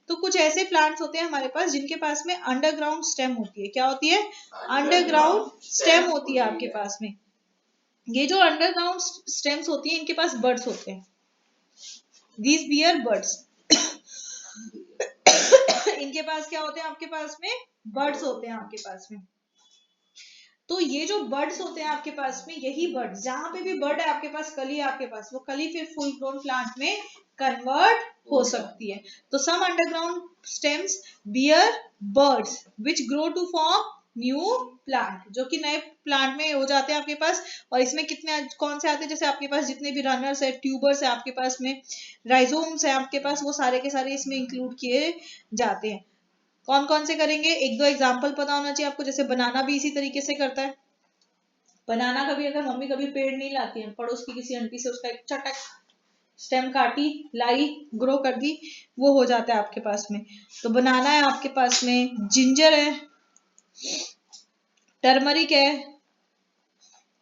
तो कुछ ऐसे प्लांट्स होते हैं हमारे पास जिनके पास में अंडरग्राउंड स्टेम होती है। क्या होती है, अंडरग्राउंड स्टेम होती है आपके पास में। ये जो अंडरग्राउंड स्टेम्स होती है इनके पास बर्ड्स होते हैं, दीज बियर बर्ड्स। इनके पास क्या होते हैं आपके पास में, बर्ड्स होते हैं आपके पास में। तो ये जो बर्ड्स होते हैं आपके पास में, यही बर्ड्स, जहां पे भी बर्ड है आपके पास, कली है आपके पास, वो कली फिर फुल ग्रोन प्लांट में कन्वर्ट हो सकती है। तो some underground stems bear buds which grow to form new plant, जो कि नए प्लांट में हो जाते हैं आपके पास। और इसमें कितने कौन से आते हैं, जैसे आपके पास जितने भी रनर्स है, ट्यूबर्स है आपके पास में, राइजोम्स है आपके पास, वो सारे के सारे इसमें इंक्लूड किए जाते हैं। कौन कौन से करेंगे, एक दो एग्जाम्पल पता होना चाहिए आपको। जैसे बनाना भी इसी तरीके से करता है। बनाना कभी अगर मम्मी कभी पेड़ नहीं लाती है, पड़ोस की किसी आंटी से उसका एक चटक स्टेम काटी लाई, ग्रो कर दी, वो हो जाता है आपके पास में। तो बनाना है आपके पास में, जिंजर है, टर्मरिक है,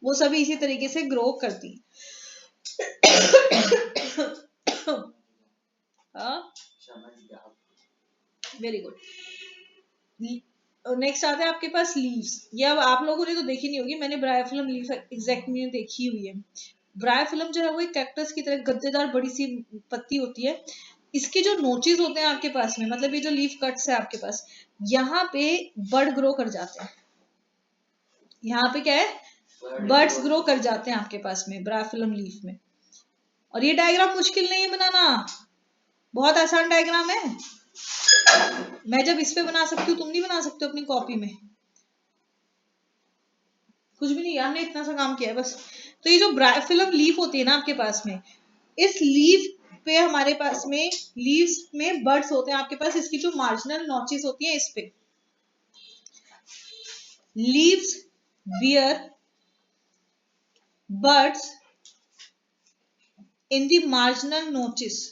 वो सभी इसी तरीके से ग्रो करती। Very good. नेक्स्ट आता है आपके पास लीव्स। ये अब आप लोगों ने तो देखी नहीं होगी, मैंने ब्रायोफिलम लीफ एग्जैक्टली देखी हुई है। ब्रायोफिलम जो है वो एक कैक्टस की तरह गद्देदार बड़ी सी पत्ती होती है। इसके जो नोचेस होते हैं आपके पास में, मतलब ये जो लीफ कट्स है आपके पास, यहाँ पे बर्ड ग्रो कर जाते हैं। यहाँ पे क्या है, बर्ड्स ग्रो कर जाते हैं आपके पास में ब्रायोफिलम लीफ में। और ये डायग्राम मुश्किल नहीं है बनाना, बहुत आसान डायग्राम है। मैं जब इस पे बना सकती हूँ, तुम नहीं बना सकते हो अपनी कॉपी में। कुछ भी नहीं यार, ने इतना सा काम किया है बस। तो ये जो ब्रायोफिलम लीफ होती है ना आपके पास में, इस लीफ पे हमारे पास में लीव्स में बर्ड्स होते हैं आपके पास। इसकी जो मार्जिनल नॉचेस होती हैं इस पे, leaves bear buds in the marginal notches.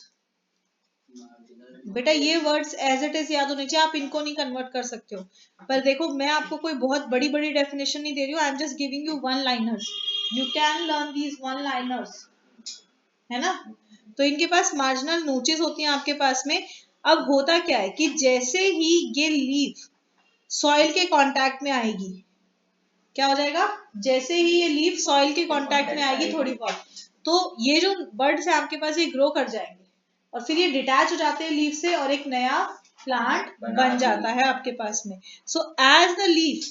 बेटा ये वर्ड्स एज इट इज याद होने चाहिए, आप इनको नहीं कन्वर्ट कर सकते हो। पर देखो मैं आपको कोई बहुत बड़ी बड़ी डेफिनेशन नहीं दे रही हूँ, I am just giving you one liners, you can learn these one liners, है ना। तो इनके पास मार्जिनल नोचेस होती हैं आपके पास में। अब होता क्या है कि जैसे ही ये लीफ सॉइल के कांटेक्ट में आएगी, क्या हो जाएगा, जैसे ही ये लीफ सॉइल के कांटेक्ट में आएगी थोड़ी बहुत, तो ये जो बर्ड्स है आपके पास ये ग्रो कर जाएंगे और फिर ये डिटैच हो जाते हैं लीफ से और एक नया प्लांट बन जाता है आपके पास में। So as the leaf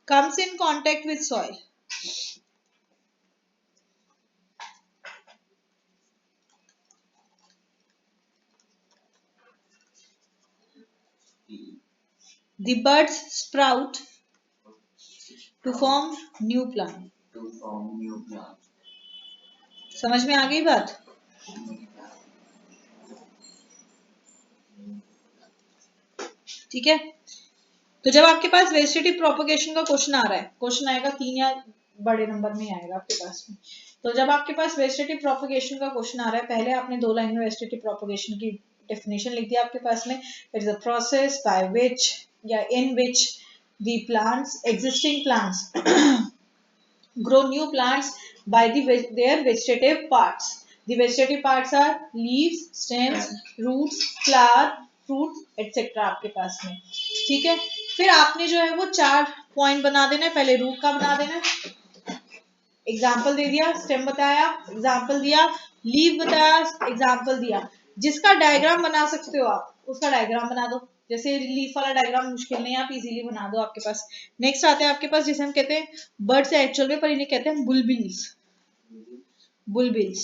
comes in contact with soil, the buds sprout to form new plant. समझ में आ गई बात? ठीक है। तो जब आपके पास वेजिटेटिव प्रोपगेशन का क्वेश्चन आ रहा है, क्वेश्चन आएगा 3 या बड़े नंबर में आएगा आपके पास में। तो जब आपके पास वेजिटेटिव प्रोपगेशन का क्वेश्चन आ रहा है, पहले आपने 2 लाइन में वेजिटेटिव प्रोपगेशन की डेफिनेशन लिख दिया आपके पास में। It is a process by which या in which the plants, existing plants grow new plants by their vegetative parts. The vegetative parts are leaves, stems, roots, flower, fruits, etc. आपके पास में, ठीक है। फिर आपने जो है वो 4 पॉइंट बना देना है। पहले रूट का बना देना है, एग्जाम्पल दे दिया, स्टेम बताया, एग्जाम्पल दिया, लीव बताया, एग्जाम्पल दिया। जिसका डायग्राम बना सकते हो आप, उसका डायग्राम बना दो। जैसे लीफ वाला डायग्राम मुश्किल नहीं है, आप इजीली बना दो आपके पास। नेक्स्ट आते हैं आपके पास जिसे हम कहते हैं बर्ड्स है एक्चुअल में, पर इन्हें कहते हैं बुलबिल्स। बुलबिल्स,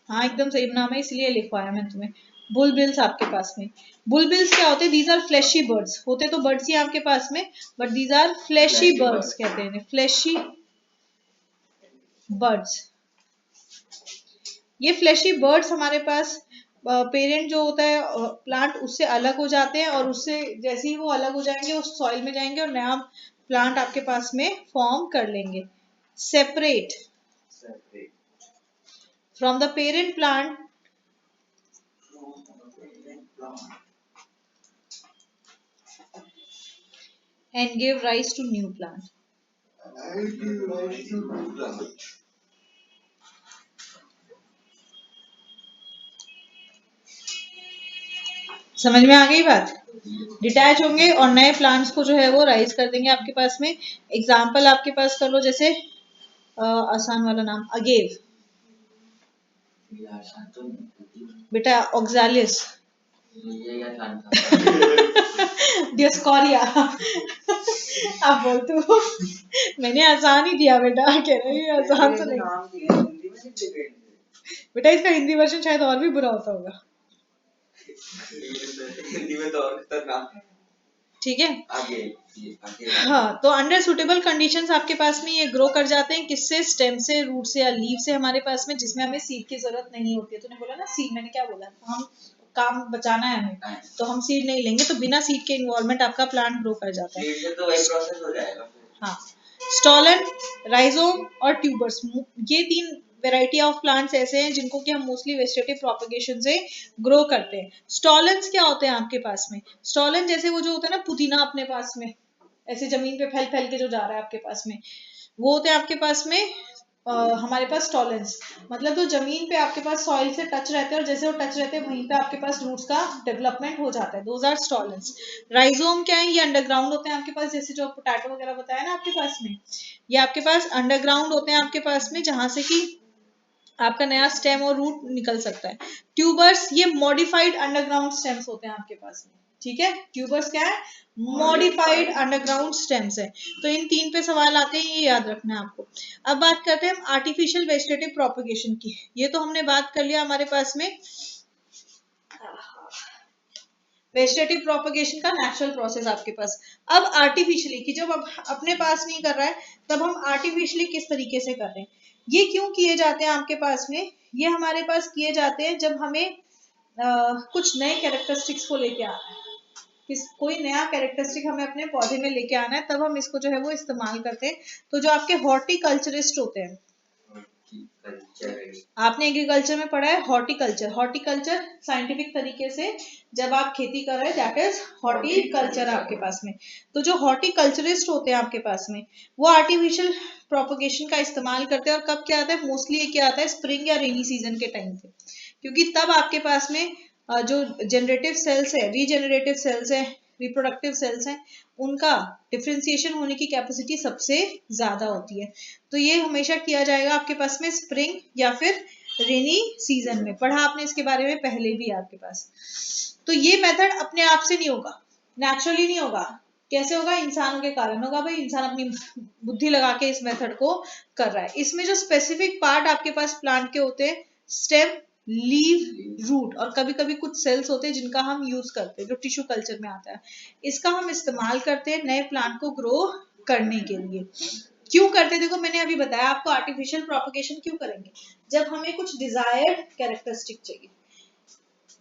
हाँ एकदम सही नाम है, इसलिए लिखवाया मैं तुम्हें। बुलबिल्स आपके पास में, बुलबिल्स क्या होते हैं, दीज आर फ्लैशी बर्ड्स। होते तो बर्ड्स ही आपके पास में, but these are fleshy buds कहते हैं, फ्लैशी बर्ड्स। ये फ्लैशी बर्ड्स हमारे पास पेरेंट जो होता है प्लांट, उससे अलग हो जाते हैं और उससे जैसे ही वो अलग हो जाएंगे वो सॉइल में जाएंगे और नया प्लांट आपके पास में फॉर्म कर लेंगे। Separate from the parent plant and give rise to new plant. समझ में आ गई बात? डिटैच होंगे और नए प्लांट्स को जो है वो राइज कर देंगे आपके पास में। एग्जाम्पल आपके पास कर लो, जैसे आसान वाला नाम अगेव, बेटा ऑक्सालिस, डियोस्कोरिया। आप बोलते हो मैंने आसान ही दिया बेटा, कह रहे हैं आसान तो नहीं। बेटा इसका हिंदी वर्जन शायद और भी बुरा होता होगा। हिंदी में तो और खतरनाक है, ठीक है। आगे हाँ, तो अंडर सुटेबल कंडीशंस आपके पास में ये ग्रो कर जाते हैं। किससे? स्टेम से, रूट से या लीव से हमारे पास में, जिसमें हमें सीड की जरूरत नहीं होती है। तूने बोला ना सीड, मैंने क्या बोला, हम काम बचाना है हमें, तो हम सीड नहीं लेंगे। तो बिना सीड के इन्वॉल्वमेंट आपका प्लांट ग्रो कर जाता है। तो वही प्रोसेस हो जाएगा। हाँ, स्टॉलन, राइजोम और ट्यूबर्स, ये 3 वेराइटी ऑफ प्लांट्स ऐसे हैं जिनको कि हम मोस्टली वेजिटेटिव प्रोपगेशन से ग्रो करते हैं। स्टॉलन्स क्या होते हैं आपके पास में? स्टॉलन जैसे वो जो होता है ना पुदीना अपने पास में ऐसे जमीन पे फैल फैल के जो जा रहा है आपके पास में, वो होते हैं आपके पास में हमारे पास टॉलेंस, मतलब तो जमीन पे आपके पास सॉइल से टच रहते हैं और जैसे वो टच रहते हैं वहीं पे आपके पास रूट्स का डेवलपमेंट हो जाता है, दोज आर टॉलेंस। राइजोम क्या है, ये अंडरग्राउंड होते हैं आपके पास, जैसे जो पोटैटो वगैरह बताया ना आपके पास में, ये आपके पास अंडरग्राउंड होते हैं आपके पास में, जहां से कि आपका नया स्टेम और रूट निकल सकता है। ट्यूबर्स ये मॉडिफाइड अंडरग्राउंड स्टेम्स होते हैं आपके पास में, ठीक है। ट्यूबर्स क्या है, मॉडिफाइड अंडरग्राउंड स्टेम्स है। तो इन तीन पे सवाल आते हैं, ये याद रखना है आपको। अब बात करते हैं हम आर्टिफिशियल वेजिटेटिव प्रोपगेशन की। ये तो हमने बात कर लिया हमारे पास में वेजिटेटिव प्रोपगेशन का नेचुरल प्रोसेस आपके पास। अब आर्टिफिशियली कि जब अब अपने पास नहीं कर रहा है तब हम आर्टिफिशियली किस तरीके से कर रहे हैं, ये क्यों किए जाते हैं आपके पास में, ये हमारे पास किए जाते हैं जब हमें कुछ नए कैरेक्टरिस्टिक्स को लेके आना है, कोई नया कैरेक्टरिस्टिक हमें अपने पौधे में लेके आना है, तब हम इसको जो है वो इस्तेमाल करते हैं। तो जो आपके हॉर्टिकल्चरिस्ट होते हैं, आपने एग्रीकल्चर में पढ़ा है हॉर्टिकल्चर, हॉर्टिकल्चर साइंटिफिक तरीके से जब आप खेती कर रहे हैं दैट इज हॉर्टिकल्चर आपके पास में। तो जो हॉर्टिकल्चरिस्ट होते हैं आपके पास में, वो आर्टिफिशियल प्रोपगेशन का इस्तेमाल करते हैं। और कब क्या आता है, मोस्टली ये क्या आता है, स्प्रिंग या रेनी सीजन के टाइम पे, क्योंकि तब आपके पास में जो जनरेटिव सेल्स है, रीजेनरेटिव सेल्स है, रिप्रोडक्टिव सेल्स हैं, उनका डिफ्रेंसिएशन होने की कैपेसिटी सबसे ज्यादा होती है। तो ये हमेशा किया जाएगा आपके पास में स्प्रिंग या फिर रेनी सीजन में, पढ़ा आपने इसके बारे में पहले भी आपके पास। तो ये मेथड अपने आप से नहीं होगा, नेचुरली नहीं होगा, कैसे होगा, इंसानों के कारण होगा। भाई इंसान अपनी बुद्धि लगा के इस मेथड को कर रहा है। इसमें जो स्पेसिफिक पार्ट आपके पास प्लांट के होते हैं, स्टेम, लीव, रूट, और कभी कभी कुछ सेल्स होते हैं जिनका हम यूज करते हैं, जो टिश्यू कल्चर में आता है, इसका हम इस्तेमाल करते हैं नए प्लांट को ग्रो करने के लिए। क्यों करते हैं, देखो मैंने अभी बताया आपको आर्टिफिशियल प्रोपगेशन क्यों करेंगे, जब हमें कुछ डिजायर्ड कैरेक्टरिस्टिक चाहिए।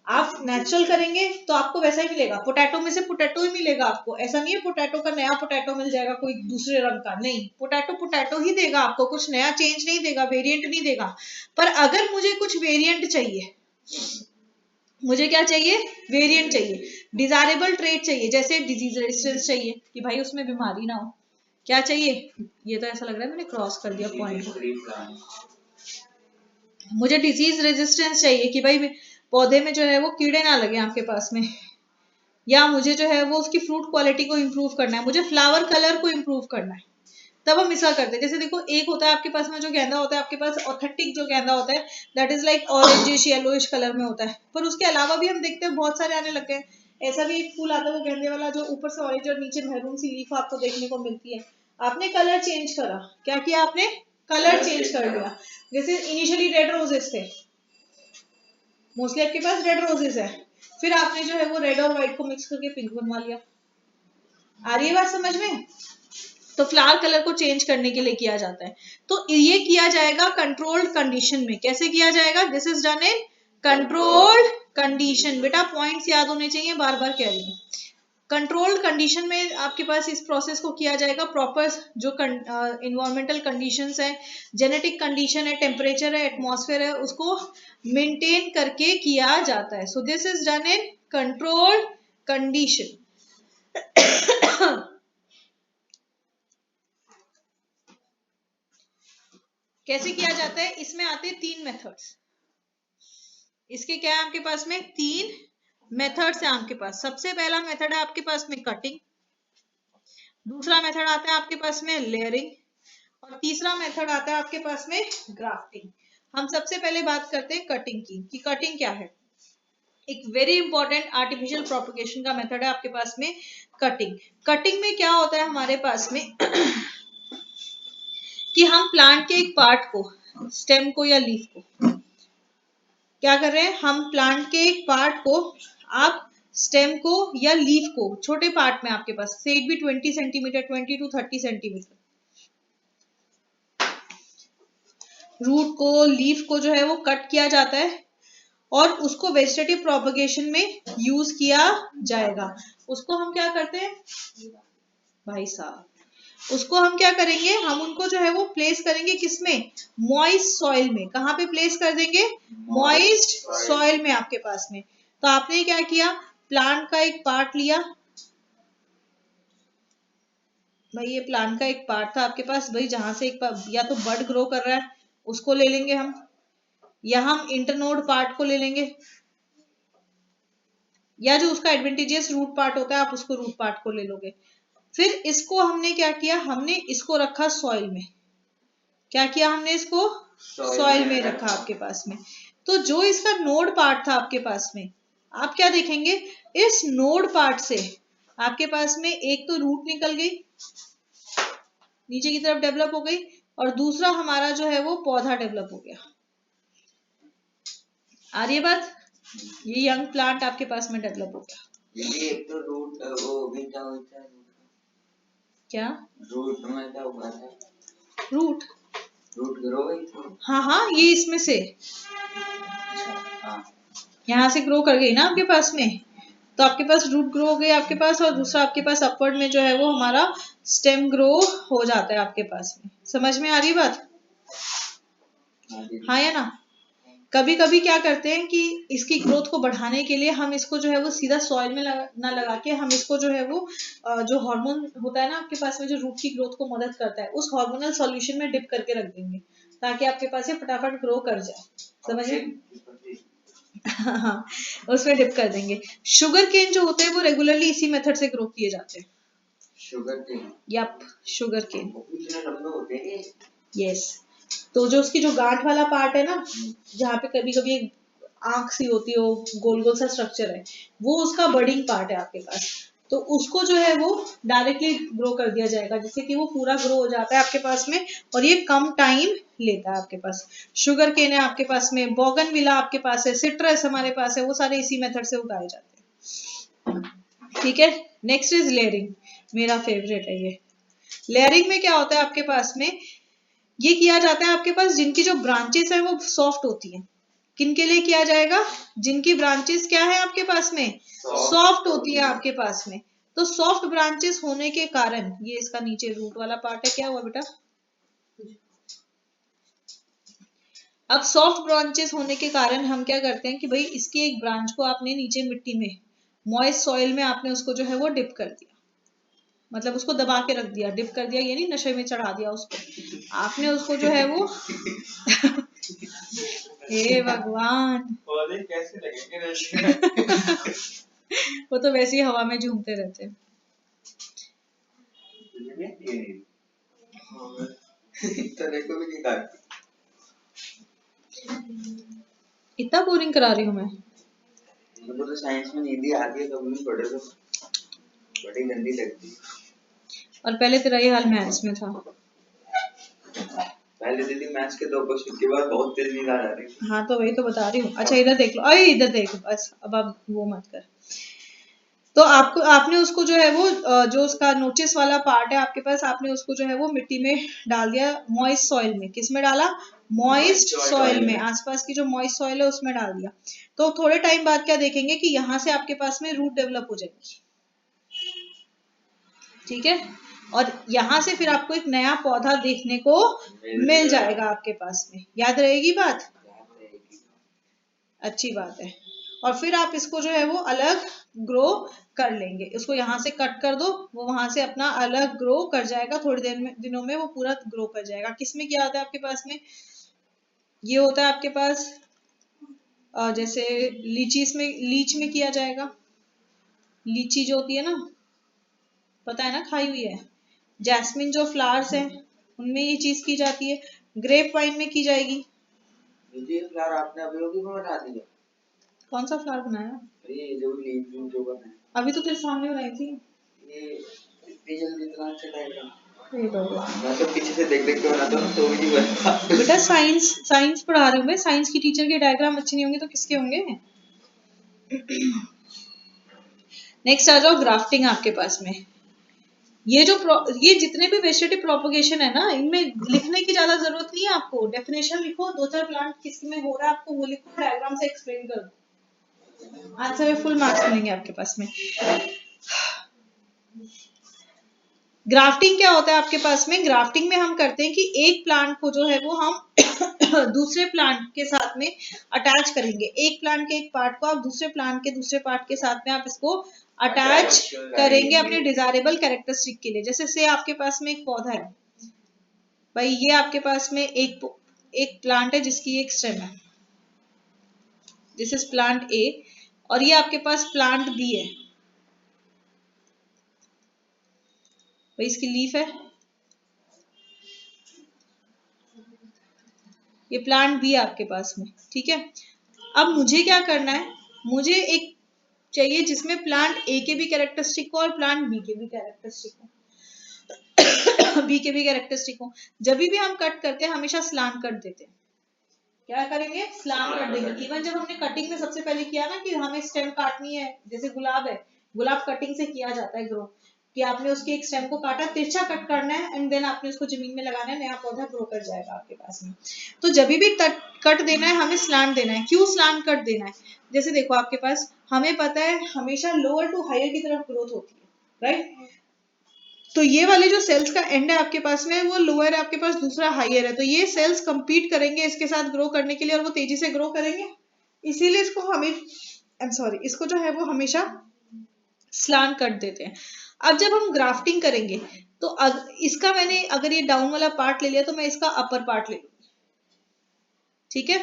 आप नेचुरल करेंगे तो आपको वैसा ही मिलेगा, पोटैटो में से पोटैटो ही मिलेगा आपको, ऐसा नहीं है पोटैटो का नया पोटैटो मिल जाएगा कोई दूसरे रंग का, नहीं, पोटैटो पोटैटो ही देगा आपको, कुछ नया चेंज नहीं देगा, वेरिएंट नहीं देगा। पर अगर मुझे कुछ वेरिएंट चाहिए, मुझे क्या चाहिए, वेरिएंट चाहिए, डिजायरेबल ट्रेट चाहिए, जैसे डिजीज रेजिस्टेंस चाहिए कि भाई उसमें बीमारी ना हो, क्या चाहिए, ये तो ऐसा लग रहा है मैंने क्रॉस कर दिया पॉइंट, मुझे डिजीज रेजिस्टेंस चाहिए कि भाई पौधे में जो है वो कीड़े ना लगे आपके पास में, या मुझे जो है वो उसकी फ्रूट क्वालिटी को इम्प्रूव करना है, मुझे फ्लावर कलर को इम्प्रूव करना है, तब हम ऐसा करते हैं। जैसे देखो एक होता है आपके पास में जो गेंदा होता है, आपके पास ऑथेंटिक जो गेंदा होता है that is like orangish yellowish colour में होता है, पर उसके अलावा भी हम देखते हैं बहुत सारे आने लग गए। ऐसा भी एक फूल आता है वो गेंदे वाला, जो ऊपर से ऑरेंज और नीचे महरून सी लीफ आपको देखने को मिलती है। आपने कलर चेंज करा, क्या किया आपने, कलर चेंज कर लिया। जैसे इनिशियली रेड रोजेस थे, मोस्टली आपके पास रेड रोजेस है, फिर आपने जो है वो रेड और व्हाइट को मिक्स करके पिंक बनवा लिया। आ रही है बात समझ में, तो फ्लावर कलर को चेंज करने के लिए किया जाता है। तो ये किया जाएगा कंट्रोल्ड कंडीशन में। कैसे किया जाएगा, this is done in controlled condition. बेटा पॉइंट्स याद होने चाहिए, बार बार कह रही हूँ। कंट्रोल्ड कंडीशन में आपके पास इस प्रोसेस को किया जाएगा, प्रॉपर जो इन्वायरमेंटल कंडीशंस है, जेनेटिक कंडीशन है, टेम्परेचर है, एटमॉस्फेयर है, उसको मेंटेन करके किया जाता है। So this is done in controlled condition. कैसे किया जाता है, इसमें आते हैं 3 मेथड्स। इसके क्या है आपके पास में, 3 मेथड्स है आपके पास। सबसे पहला मेथड है आपके पास में कटिंग, दूसरा मेथड आता है आपके पास में लेयरिंग, और तीसरा मेथड आता है आपके पास में ग्राफ्टिंग। हम सबसे पहले बात करते हैं कटिंग की, कि कटिंग क्या है। एक वेरी इंपॉर्टेंट आर्टिफिशियल प्रोपगेशन का मेथड है आपके पास में कटिंग। कटिंग में क्या होता है हमारे पास में कि हम प्लांट के एक पार्ट को, स्टेम को या लीफ को क्या कर रहे हैं, हम प्लांट के एक पार्ट को, आप स्टेम को या लीफ को, छोटे पार्ट में आपके पास से भी 20 सेंटीमीटर 20 to 30 सेंटीमीटर, रूट को, लीफ को जो है वो कट किया जाता है और उसको वेजिटेटिव प्रोपगेशन में यूज किया जाएगा। उसको हम क्या करते हैं भाई साहब, उसको हम क्या करेंगे, हम उनको जो है वो प्लेस करेंगे किसमें, मॉइस्ट सॉइल में। कहाँ पे प्लेस कर देंगे, मॉइस्ट सॉइल में आपके पास में। तो आपने क्या किया, प्लांट का एक पार्ट लिया, भाई ये प्लांट का एक पार्ट था आपके पास भाई, जहां से एक या तो बड ग्रो कर रहा है उसको ले लेंगे हम, या हम इंटरनोड पार्ट को ले लेंगे, या जो उसका एडवेंटेजियस रूट पार्ट होता है आप उसको रूट पार्ट को ले लोगे। फिर इसको हमने क्या किया, हमने इसको रखा सॉइल में। क्या किया हमने, इसको सॉइल में रखा आपके पास में। तो जो इसका नोड पार्ट था आपके पास में, आप क्या देखेंगे, इस नोड पार्ट से आपके पास में एक तो रूट निकल गई, नीचे की तरफ डेवलप हो गई, और दूसरा हमारा जो है वो पौधा डेवलप हो गया। आ रही है बात? ये यंग प्लांट आपके पास में डेवलप हो गया। ये तो रूट वो भी क्या होता है, क्या रूट में क्या हुआ था, रूट रूट ग्रो हुई। हाँ हाँ, ये इसमें से यहाँ से ग्रो कर गई ना आपके पास में, तो आपके पास रूट ग्रो हो गई आपके पास, और दूसरा आपके पास अपवर्ड में जो है वो हमारा स्टेम ग्रो हो जाता है आपके पास में। समझ में आ रही बात? हाँ या ना? कभी कभी क्या करते हैं कि इसकी ग्रोथ को बढ़ाने के लिए हम इसको जो है वो सीधा सॉइल में ना लगा के हम इसको जो है वो जो हार्मोन होता है ना आपके पास में जो रूट की ग्रोथ को मदद करता है, उस हार्मोनल सॉल्यूशन में डिप करके रख देंगे ताकि आपके पास ये फटाफट ग्रो कर जाए। समझे? हाँ, उसमें डिप कर देंगे। शुगर केन जो होते हैं वो रेगुलरली इसी मेथड से ग्रो किए जाते हैं। Sugar cane? Yup, sugar cane. इतने लंबे होते हैं? यस। तो जो उसकी जो गांठ वाला पार्ट है ना, जहाँ पे कभी कभी एक आंख सी होती है, गोल गोल सा स्ट्रक्चर है, वो उसका बर्डिंग पार्ट है आपके पास। तो उसको जो है वो डायरेक्टली ग्रो कर दिया जाएगा, जिससे कि वो पूरा ग्रो हो जाता है आपके पास में, और ये कम टाइम लेता है आपके पास। शुगर केन है आपके पास में, बोगनविला आपके पास है, सिट्रस हमारे पास है, वो सारे इसी मेथड से उगाए जाते हैं। ठीक है, नेक्स्ट इज लेयरिंग, मेरा फेवरेट है ये। लेयरिंग में क्या होता है आपके पास में, ये किया जाता है आपके पास जिनकी जो ब्रांचेस है वो सॉफ्ट होती हैं। किनके लिए किया जाएगा? जिनकी ब्रांचेस क्या है आपके पास में, सॉफ्ट होती है आपके पास में। तो सॉफ्ट ब्रांचेस होने के कारण, ये इसका नीचे रूट वाला पार्ट है, क्या हुआ बेटा? अब सॉफ्ट ब्रांचेस होने के कारण हम क्या करते हैं कि भाई इसकी एक ब्रांच को आपने नीचे मिट्टी में, मॉइस्ट सॉइल में आपने उसको जो है वो डिप कर दिया, मतलब उसको दबा के रख दिया। डिप कर दिया ये नहीं नशे में चढ़ा दिया उसको, आपने उसको जो है वो हे भगवान, कैसे लगेंगे? वो तो वैसे ही हवा में झूमते रहते हैं। को भी नहीं काटती। इतना बोरिंग करा रही हूँ मैं? मुझे तो साइंस में हिंदी आती है, कभी नहीं पढ़े तो बड़ी गंदी लगती है। और पहले तेरा ये हाल मैथ्स में था। पहले दीदी मैथ्स के 2 क्वेश्चन के बाद बहुत तेज नींद आ रही है। हाँ तो वही तो बता रही हूँ। अच्छा इधर देख लो, अरे इधर देख, बस अब आप वो मत कर। तो आपको, आपने उसको जो है वो जो उसका नोटिस वाला पार्ट है आपके पास, आपने उसको जो है वो मिट्टी में डाल दिया, मॉइस्ट सॉइल में। किस में डाला? मॉइस्ट सॉइल में, आसपास की जो मॉइस्ट सॉइल है उसमें डाल दिया। तो थोड़े टाइम बाद क्या देखेंगे कि यहाँ से आपके पास में रूट डेवलप हो जाएगी। ठीक है, और यहाँ से फिर आपको एक नया पौधा देखने को मिल जाएगा आपके पास में। याद रहेगी बात? अच्छी बात है। और फिर आप इसको जो है वो अलग ग्रो कर लेंगे, इसको यहाँ से कट कर दो, वो वहां से अपना अलग ग्रो कर जाएगा, थोड़ी देर में, दिनों में वो पूरा ग्रो कर जाएगा। किसमें क्या होता है आपके पास में? ये होता है आपके पास जैसे लीच में किया जाएगा। लीची जो होती है ना, पता है ना, खाई हुई है। जैस्मिन जो फ्लावर्स हैं उनमें ये चीज की जाती है। ग्रेप वाइन में की जाएगी। ये फ्लावर आपने अभी भी बना दिया? कौन सा फ्लावर बनाया? ये जो लीफ जो बनाया अभी तो तेरे सामने बनाई थी। ये इतनी जल्दी इतना अच्छा डायग्राम? भगवान, मैं तो पीछे से देख देख के बनाता हूँ तो भी नहीं बनता। बेटा साइंस पढ़ा रही हूँ मैं, साइंस की टीचर के डायग्राम अच्छे नहीं होंगे तो किसके होंगे? नेक्स्ट आ जाओ ग्राफ्टिंग आपके पास में। ये जितने भी वेजिटेटिव प्रोपगेशन है ना, इनमें लिखने की ज्यादा जरूरत नहीं है आपको। डेफिनेशन लिखो, 2-4 प्लांट किसमें हो रहा है आपको वो लिखो, डायग्राम से एक्सप्लेन कर दो, आंसर में फुल मार्क्स मिलेंगे आपके पास में। ग्राफ्टिंग क्या होता है आपके पास में? ग्राफ्टिंग में हम करते हैं कि एक प्लांट को जो है वो हम दूसरे प्लांट के साथ में अटैच करेंगे। एक प्लांट के एक पार्ट को आप दूसरे प्लांट के दूसरे पार्ट के साथ में आप इसको अटैच करेंगे अपने डिजायरेबल कैरेक्टरिस्टिक के लिए। जैसे से आपके पास में एक पौधा है भाई, ये आपके पास में एक प्लांट है जिसकी एक स्टेम है, दिस इज प्लांट ए, और ये आपके पास प्लांट बी है भाई, इसकी लीफ है, ये प्लांट बी है आपके पास में, ठीक है। अब मुझे क्या करना है, मुझे एक चाहिए जिसमें प्लांट ए के भी कैरेक्टरिस्टिक हो और प्लांट बी के भी कैरेक्टरिस्टिक हो बी के भी कैरेक्टरिस्टिक हो। जब भी हम कट करते हैं हमेशा स्लांट कट देते हैं। क्या करेंगे, स्लांट कट देंगे। इवन जब हमने कटिंग में सबसे पहले किया ना कि हमें स्टेम काटनी है, जैसे गुलाब है, गुलाब कटिंग से किया जाता है ग्रो, कि आपने उसके एक स्टेम को काटा, तिरछा कट करना है एंड देन आपने उसको जमीन में लगाना है, नया पौधा ग्रो कर जाएगा आपके पास में। तो जब भी कट देना है हमें स्लांट देना है। क्यों स्लांट कट देना है, जैसे देखो आपके पास, हमें पता है हमेशा लोअर टू हायर की तरफ ग्रोथ होती है, राइट। तो ये वाले जो सेल्स का एंड है आपके पास में वो लोअर है, आपके पास दूसरा हायर है, तो ये सेल्स कंपीट करेंगे इसके साथ ग्रो करने के लिए और वो तेजी से ग्रो करेंगे, इसीलिए इसको हमें इसको जो है वो हमेशा स्लांट कट देते हैं। अब जब हम ग्राफ्टिंग करेंगे तो इसका मैंने अगर ये डाउन वाला पार्ट ले लिया तो मैं इसका अपर पार्ट ले लूंगी, ठीक है।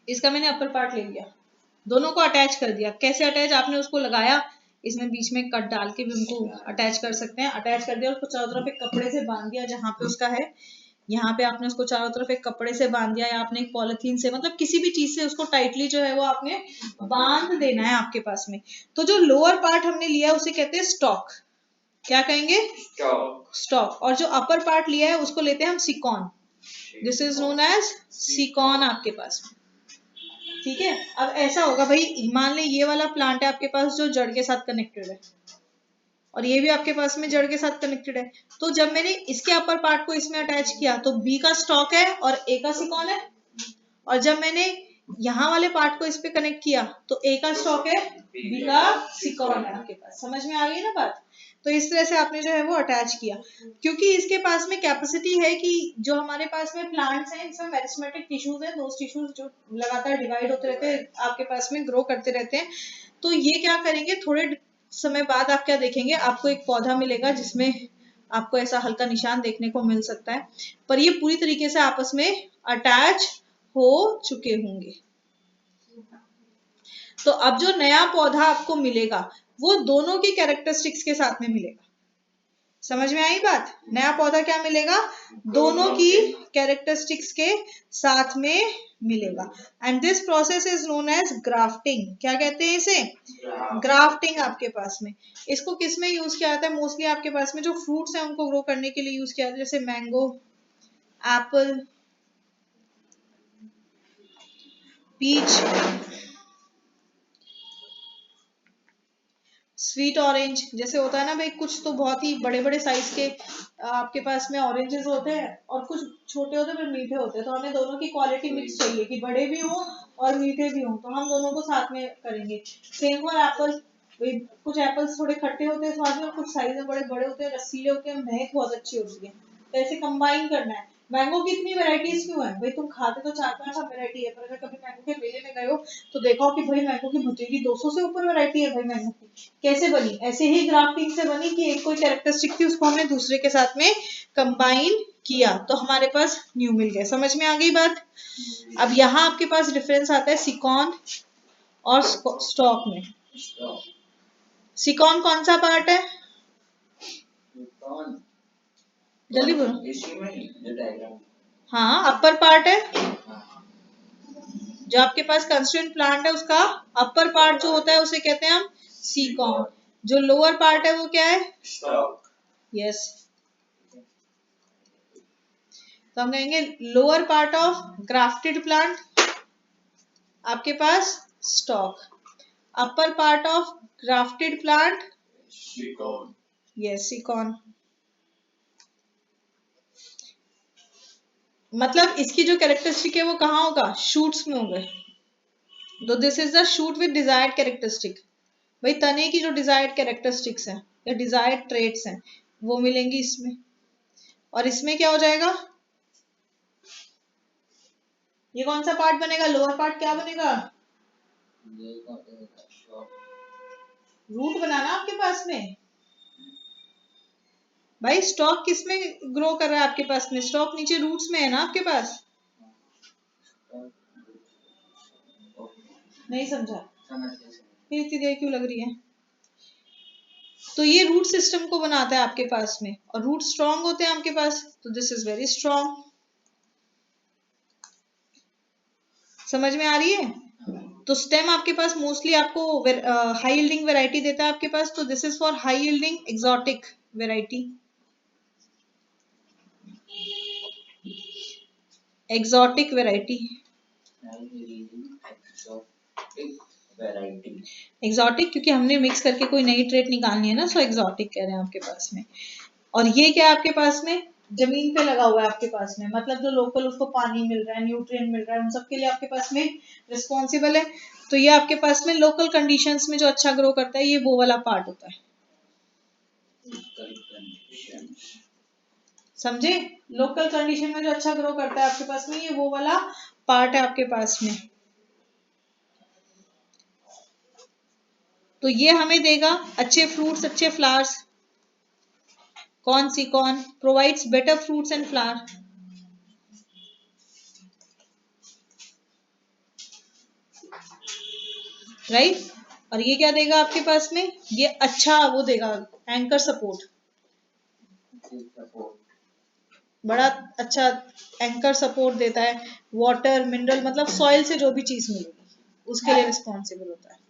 इसका मैंने अपर पार्ट ले लिया, दोनों को अटैच कर दिया। कैसे अटैच, आपने उसको लगाया, इसमें बीच में कट डाल के भी उनको अटैच कर सकते हैं। अटैच कर दिया, उसको चारों तरफ एक कपड़े से बांध दिया, जहां पे उसका है यहाँ पे आपने उसको चारों तरफ एक कपड़े से बांध दिया, या आपने एक पॉलिथीन से, मतलब किसी भी चीज से उसको टाइटली जो है वो आपने बांध देना है आपके पास में। तो जो लोअर पार्ट हमने लिया उसे कहते हैं स्टॉक, क्या कहेंगे, स्टॉक। और जो अपर पार्ट लिया है उसको लेते हैं हम सिकॉन, दिस इज नोन एज सिकॉन आपके पास में, ठीक है। अब ऐसा होगा भाई, मान ले ये वाला प्लांट है आपके पास जो जड़ के साथ कनेक्टेड है, और ये भी आपके पास में जड़ के साथ कनेक्टेड है। तो जब मैंने इसके अपर पार्ट को इसमें अटैच किया तो बी का स्टॉक है और ए का सिकॉन है, और जब मैंने यहाँ वाले पार्ट को इस पे कनेक्ट किया तो ए का स्टॉक है, बी का सिकॉन है आपके पास। समझ में आ गई ना बात। तो इस तरह से आपने जो है वो अटैच किया, क्योंकि इसके पास में कैपेसिटी है कि जो हमारे पास में प्लांट्स हैं इसमें मेरिस्टेमेटिक टिश्यूज हैं, दोस्त टिश्यूज जो लगातार डिवाइड होते रहते हैं आपके पास में, ग्रो करते रहते हैं। तो ये क्या करेंगे, थोड़े समय बाद आप क्या देखेंगे, आपको एक पौधा मिलेगा जिसमें आपको ऐसा हल्का निशान देखने को मिल सकता है, पर ये पूरी तरीके से आपस में अटैच हो चुके होंगे। तो अब जो नया पौधा आपको मिलेगा वो दोनों की कैरेक्टरिस्टिक्स के साथ में मिलेगा। समझ में आई बात, नया पौधा क्या मिलेगा, दोनों की कैरेक्टरिस्टिक्स के साथ में मिलेगा। And this process is known as grafting. क्या कहते हैं इसे, ग्राफ्टिंग आपके पास में। इसको किस में यूज किया जाता है, मोस्टली आपके पास में जो फ्रूट्स हैं उनको ग्रो करने के लिए यूज किया जाता है, जैसे mango, apple, peach, sweet orange. जैसे होता है ना भाई, कुछ तो बहुत ही बड़े बड़े साइज के आपके पास में ऑरेंजेस होते हैं और कुछ छोटे होते हैं पर मीठे होते हैं, तो हमें दोनों की क्वालिटी मिक्स चाहिए कि बड़े भी हों और मीठे भी हों, तो हम दोनों को साथ में करेंगे। सेम फॉर एप्पल, कुछ एप्पल्स थोड़े खट्टे होते हैं स्वाद में और कुछ साइज में बड़े बड़े होते हैं, रसीले होते हैं, महक बहुत अच्छी होती है, तो ऐसे कंबाइन करना है। मैंगो की इतनी वेराइटीज क्यों है भाई, तुम खाते तो 4-5 वेराइटी है, पर अगर कभी मैंगो के मेले में गए हो तो देखा हो कि भाई मैंगो की भुतेरी 200 से ऊपर वैरायटी है भाई मैंगो की। कैसे बनी, ऐसे ही ग्राफ्टिंग से बनी कि एक कोई कैरेक्टरिस्टिक थी उसको हमने दूसरे के साथ में कंबाइन किया तो हमारे पास न्यू मिल गया। समझ में आ गई बात। अब यहाँ आपके पास डिफरेंस आता है सिकॉन और स्टॉक में। सिकॉन कौन सा पार्ट है, जल्दी बोलो। हाँ, अपर पार्ट है, जो आपके पास कंस्ट्रेंट प्लांट है उसका अपर पार्ट जो होता है उसे कहते हैं हम सिकॉन। जो लोअर पार्ट है वो क्या है, स्टॉक। यस, तो हम कहेंगे lower part of grafted plant आपके पास stock, upper part of grafted plant scion. Yes, scion. मतलब इसकी जो कैरेक्टरिस्टिक है वो कहाँ होगा, शूट्स में होगा, तो this is the shoot with desired characteristic. भाई तने की जो डिजायर्ड कैरेक्टरिस्टिक्स हैं या डिजायर्ड ट्रेट्स हैं वो मिलेंगी इसमें। और इसमें क्या हो जाएगा, ये कौन सा पार्ट बनेगा, लोअर पार्ट क्या बनेगा, रूट बनाना आपके पास में। भाई स्टॉक किस में ग्रो कर रहा है आपके पास में, स्टॉक नीचे रूट्स में है ना आपके पास। नहीं समझा, फिर इतनी देर क्यों लग रही है। तो ये रूट सिस्टम को बनाता है आपके पास में, और रूट स्ट्रांग होते हैं आपके पास, तो दिस इज वेरी स्ट्रांग। समझ में आ रही है। तो स्टेम आपके पास मोस्टली आपको हाई यील्डिंग वैरायटी देता है आपके पास, तो this is for high yielding exotic variety. Exotic variety, exotic क्योंकि हमने मिक्स करके कोई नई ट्रेट निकालनी है ना, सो एक्सोटिक कह रहे हैं आपके पास में। और ये क्या है आपके पास में, जमीन पे लगा हुआ है आपके पास में, मतलब जो लोकल उसको पानी मिल रहा है, न्यूट्रिएंट मिल रहा है, उन सब के लिए आपके पास में रिस्पॉन्सिबल है। तो ये आपके पास में लोकल कंडीशंस में जो अच्छा ग्रो करता है, ये वो वाला पार्ट होता है। समझे, लोकल कंडीशन में जो अच्छा ग्रो करता है आपके पास में, ये वो वाला पार्ट है आपके पास में। तो ये हमें देगा अच्छे फ्रूट्स, अच्छे फ्लावर्स। कौन सी, कौन provides better fruits and flower, right. और ये क्या देगा आपके पास में, ये अच्छा वो देगा एंकर सपोर्ट, बड़ा अच्छा एंकर सपोर्ट देता है। वाटर मिनरल मतलब सॉइल से जो भी चीज मिलेगी उसके लिए रिस्पॉन्सिबल होता है।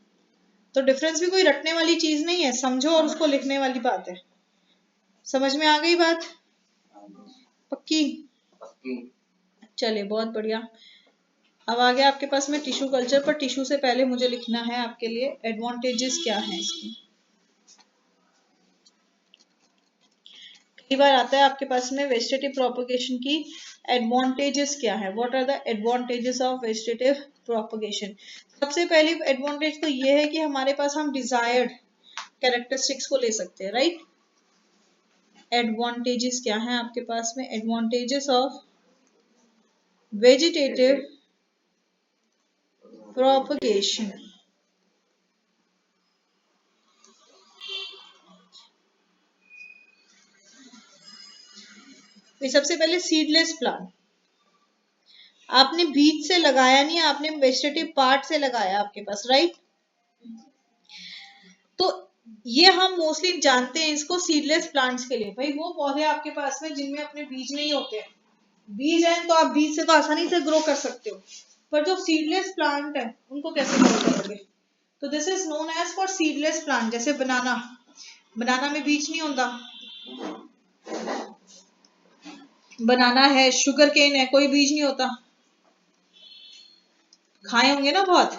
तो डिफरेंस भी कोई रटने वाली चीज नहीं है, समझो और उसको लिखने वाली बात है। समझ में आ गई बात, पक्की। चलिए बहुत बढ़िया। अब आ गया आपके पास में टिश्यू कल्चर, पर टिश्यू से पहले मुझे लिखना है आपके लिए एडवांटेजेस क्या है इसकी। कई बार आता है आपके पास में वेजिटेटिव प्रोपगेशन की एडवांटेजेस क्या है, what are the advantages of vegetative propagation. सबसे पहली एडवांटेज तो ये है कि हमारे पास हम डिजायर्ड कैरेक्टरिस्टिक्स को ले सकते हैं, राइट। एडवांटेजेस क्या है आपके पास में, एडवांटेजेस ऑफ वेजिटेटिव प्रोपगेशन। सबसे पहले सीडलेस प्लांट, आपने बीज से लगाया नहीं, आपने वेजिटेटिव पार्ट से लगाया आपके पास, राइट। तो ये हम मोस्टली जानते हैं इसको सीडलेस प्लांट्स के लिए। भाई वो पौधे आपके पास में जिनमें अपने बीज नहीं होते हैं, बीज हैं तो आप बीज से तो आसानी से ग्रो कर सकते हो, पर जो सीडलेस प्लांट है उनको कैसे ग्रो करोगे। तो this is known as for seedless plant. जैसे बनाना, बनाना में बीज नहीं होता, बनाना है, शुगर केन है, कोई बीज नहीं होता, खाए होंगे ना बहुत।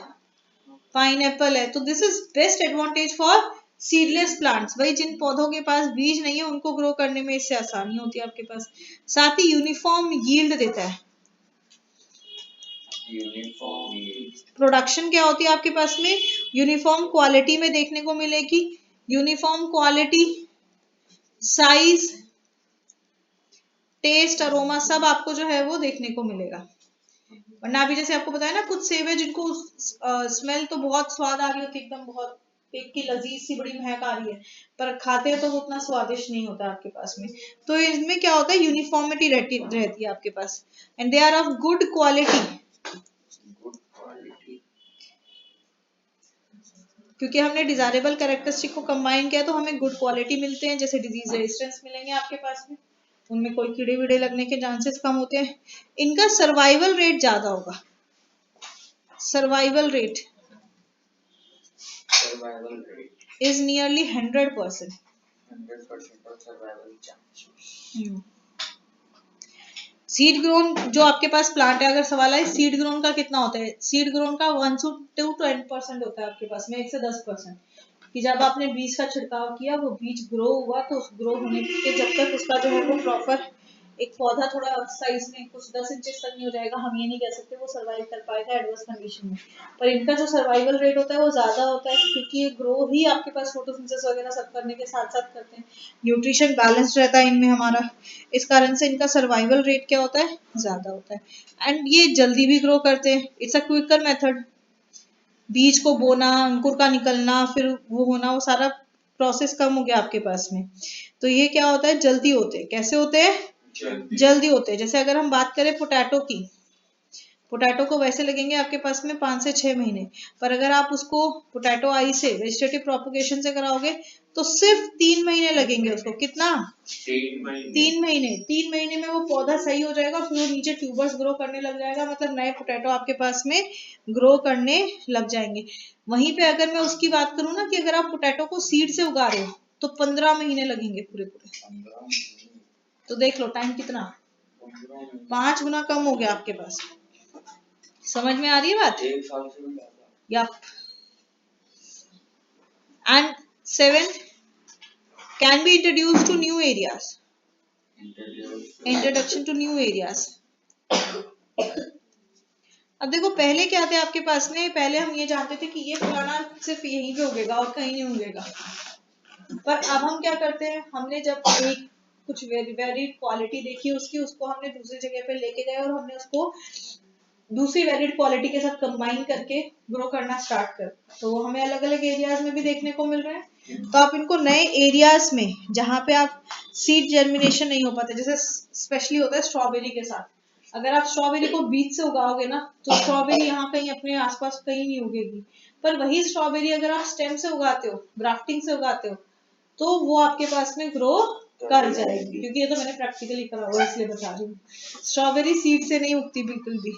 पाइनएप्पल है। तो this is best advantage for seedless plants. भाई जिन पौधों के पास बीज नहीं है उनको ग्रो करने में इससे आसानी होती है आपके पास। साथ ही यूनिफॉर्म यील्ड देता है। प्रोडक्शन क्या होती है आपके पास में, यूनिफॉर्म क्वालिटी में देखने को मिलेगी। Uniform quality, size, taste, aroma सब आपको जो है वो देखने को मिलेगा। वरना अभी जैसे आपको बताया ना, कुछ सेब है जिनको स्मेल तो बहुत स्वाद आ रही होती है, एकदम बहुत एक की लजीज सी बड़ी महक आ रही है, पर खाते हैं तो वो उतना स्वादिष्ट नहीं होता आपके पास में। तो इसमें क्या होता है, यूनिफॉर्मिटी रहती है आपके पास, and they are of good quality. क्योंकि हमने डिजायरेबल कैरेक्टरिस्टिक को कंबाइन किया तो हमें गुड क्वालिटी मिलते हैं। जैसे डिजीज रेजिस्टेंस मिलेंगे आपके पास में, उनमें कोई कीड़े वीड़े लगने के चांसेस कम होते हैं। इनका सर्वाइवल रेट ज्यादा होगा, survival rate is nearly 100%. Seed grown जो आपके पास प्लांट है, अगर सवाल है सीड ग्रोन का कितना होता है, सीड ग्रोन का 1 to 10% होता है आपके पास में, 1 से 10%। कि जब आपने बीज का छिड़काव किया, वो बीज ग्रो हुआ, तो उस ग्रो होने के जब तक उसका जो है वो प्रॉपर एक पौधा थोड़ा साइज में कुछ 10 इंचेस तक नहीं हो जाएगा, हम ये नहीं कह सकते वो सर्वाइव कर पाएगा एडवर्स कंडीशन में। पर इनका जो सर्वाइवल रेट होता है वो ज्यादा होता है, क्योंकि ये ग्रो ही आपके पास फोटोसिंथेसिस वगैरह सब करने के साथ साथ करते हैं, न्यूट्रिशन बैलेंस रहता है इनमें हमारा, इस कारण से इनका सर्वाइवल रेट क्या होता है, ज्यादा होता है। एंड ये जल्दी भी ग्रो करते हैं, इट्स अ क्विकर मेथड। बीज को बोना, अंकुर का निकलना, फिर वो होना, वो सारा प्रोसेस कम हो गया आपके पास में। तो ये क्या होता है, जल्दी होते हैं। कैसे होते हैं, जल्दी होते हैं। जैसे अगर हम बात करें पोटैटो की, पोटैटो को वैसे लगेंगे आपके पास में 5 से 6 महीने, पर अगर आप उसको पोटैटो आई से वेजिटेटिव प्रोपगेशन से कराओगे तो सिर्फ 3 महीने लगेंगे उसको। कितना, 3 महीने। 3 महीने में वो पौधा सही हो जाएगा, फिर वो नीचे ट्यूबर्स ग्रो करने लग जाएगा, मतलब नए पोटैटो आपके पास में ग्रो करने लग जाएंगे। वहीं पे अगर मैं उसकी बात करूँ ना, कि अगर आप पोटैटो को सीड से उगा रहे हो तो 15 महीने लगेंगे पूरे पूरे। तो देख लो टाइम कितना, 5 गुना कम हो गया आपके पास। समझ में आ रही है बात? Yup. And 7 can be introduce to new areas, introduction to new areas. अब देखो पहले क्या थे आपके पास में, पहले हम ये जानते थे कि ये फलाना सिर्फ यहीं पे उगेगा और कहीं नहीं उगेगा, पर अब हम क्या करते हैं, हमने जब एक कुछ वेरिड क्वालिटी देखी उसकी, उसको हमने दूसरी जगह पे लेके गए और हमने उसको दूसरी वेरिड क्वालिटी के साथ कंबाइन करके ग्रो करना स्टार्ट कर, तो वो हमें अलग अलग एरियाज में भी देखने को मिल रहे हैं। तो आप इनको नए एरियाज में, जहाँ पे आप सीड जर्मिनेशन नहीं हो पाता, जैसे स्पेशली होता है स्ट्रॉबेरी के साथ, अगर आप स्ट्रॉबेरी को बीज से उगाओगे ना, तो स्ट्रॉबेरी यहाँ कहीं अपने आसपास कहीं नहीं उगेगी। पर वही स्ट्रॉबेरी अगर आप स्टेम से उगाते हो, ग्राफ्टिंग से उगाते हो, तो वो आपके पास में ग्रो कर जाएगी, क्योंकि ये तो मैंने प्रैक्टिकली करा हुआ इसलिए बता रही हूँ। स्ट्रॉबेरी सीड से नहीं उगती बिल्कुल भी।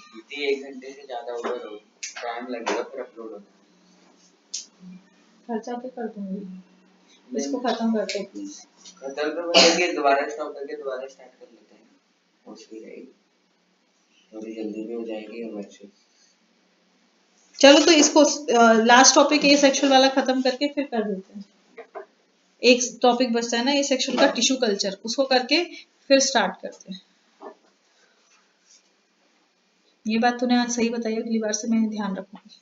1 घंटे से ज्यादा उधर हो, टाइम लगेगा फिर अपलोड होने। खर्चा पे कर दूंगी, इसको खत्म करते हैं प्लीज। खत्म तो करके दोबारा स्टॉप करके दोबारा स्टार्ट कर लेते हैं, हो सही रहेगी, थोड़ी जल्दी भी हो जाएगी और अच्छी। चलो तो इसको लास्ट टॉपिक ये सेक्शुअल वाला खत्म करके फिर कर देते हैं। एक टॉपिक बचता है ना ये सेक्शुअल का, टिश्यू कल्चर, उसको करके फिर स्टार्ट करते हैं। ये बात तूने आज सही बताई, अगली बार से मैं ध्यान रखूंगी।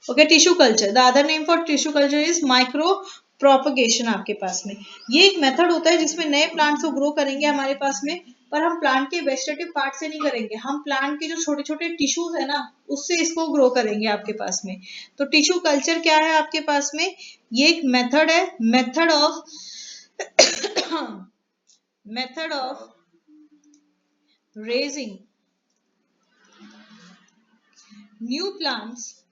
Okay, tissue culture, the other name for tissue culture is micro propagation. आपके पास में ये एक मेथड होता है जिसमें नए प्लांट्स को ग्रो करेंगे हमारे पास में, पर हम प्लांट के वेजिटेटिव पार्ट से नहीं करेंगे, हम प्लांट के जो छोटे छोटे टिश्यूज है ना उससे इसको ग्रो करेंगे आपके पास में। तो टिश्यू कल्चर क्या है आपके पास में, ये एक मेथड है, method of raising new plants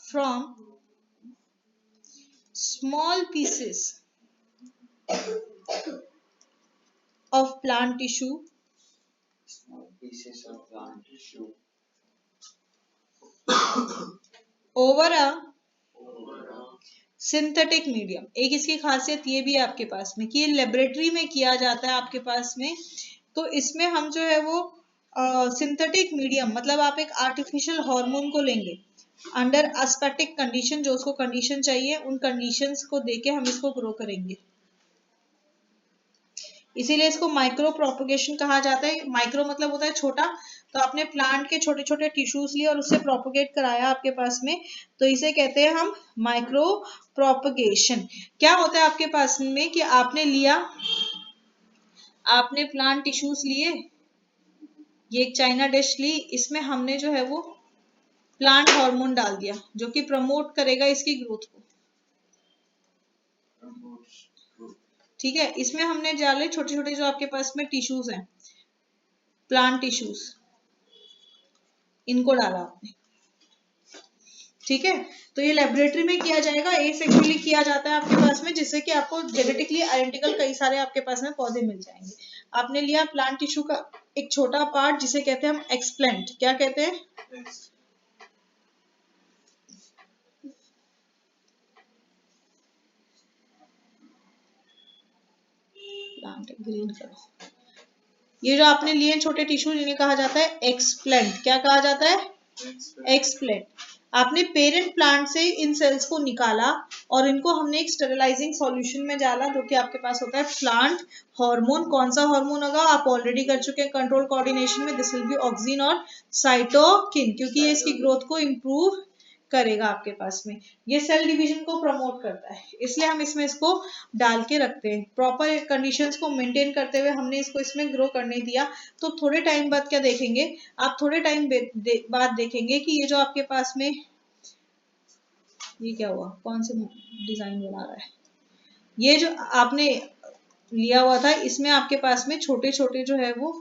from small pieces of plant tissue over a synthetic medium. एक इसकी खासियत ये भी है आपके पास में कि ये लेबोरेटरी में किया जाता है आपके पास में, तो इसमें हम जो है वो सिंथेटिक मीडियम, मतलब आप एक आर्टिफिशियल हार्मोन को लेंगे अंडर एस्पेक्टिक कंडीशन, जो उसको कंडीशन चाहिए उन कंडीशंस को देके हम इसको ग्रो करेंगे, इसीलिए इसको माइक्रो प्रोपगेशन कहा जाता है। माइक्रो मतलब होता है छोटा, तो आपने प्लांट के छोटे छोटे टिश्यूज लिए और उससे प्रोपगेट कराया आपके पास में, तो इसे कहते हैं हम माइक्रो प्रोपगेशन। क्या होता है आपके पास में कि आपने लिया, आपने प्लांट टिश्यूज लिए, ये एक चाइना डिश ली, इसमें हमने जो है वो प्लांट हार्मोन डाल दिया जो कि प्रमोट करेगा इसकी ग्रोथ को, ठीक है। इसमें हमने डाले छोटे छोटे जो आपके पास में टिश्यूज हैं, प्लांट टिश्यूज, इनको डाला आपने, ठीक है। तो ये लेबोरेटरी में किया जाएगा, एसेक्सुअली किया जाता है आपके पास में, जिससे कि आपको जेनेटिकली आइडेंटिकल कई सारे आपके पास में पौधे मिल जाएंगे। आपने लिया प्लांट टिश्यू का एक छोटा पार्ट जिसे कहते हैं हम एक्सप्लेंट। क्या कहते हैं, प्लांट ग्रीन करो, ये जो आपने लिए छोटे टिश्यू इन्हें कहा जाता है एक्सप्लेंट। क्या कहा जाता है, एक्सप्लेंट। आपने पेरेंट प्लांट से इन सेल्स को निकाला और इनको हमने एक स्टेरिलाइजिंग सॉल्यूशन में डाला, जो कि आपके पास होता है प्लांट हार्मोन। कौन सा हार्मोन होगा, आप ऑलरेडी कर चुके हैं कंट्रोल कोऑर्डिनेशन में, दिस विल बी ऑक्सिन और साइटोकिन, क्योंकि ये इसकी ग्रोथ को इम्प्रूव करेगा आपके पास में। ये सेल डिवीजन को प्रमोट करता है, इसलिए हम इसमें इसको डाल के रखते हैं। प्रॉपर कंडीशंस को मेंटेन करते हुए हमने इसको इसमें ग्रो करने दिया। तो थोड़े टाइम बाद क्या देखेंगे आप, थोड़े टाइम बाद देखेंगे कि ये जो आपके पास में, ये क्या हुआ, कौन से डिजाइन बना रहा है, ये जो आपने लिया हुआ था इसमें आपके पास में छोटे छोटे जो है वो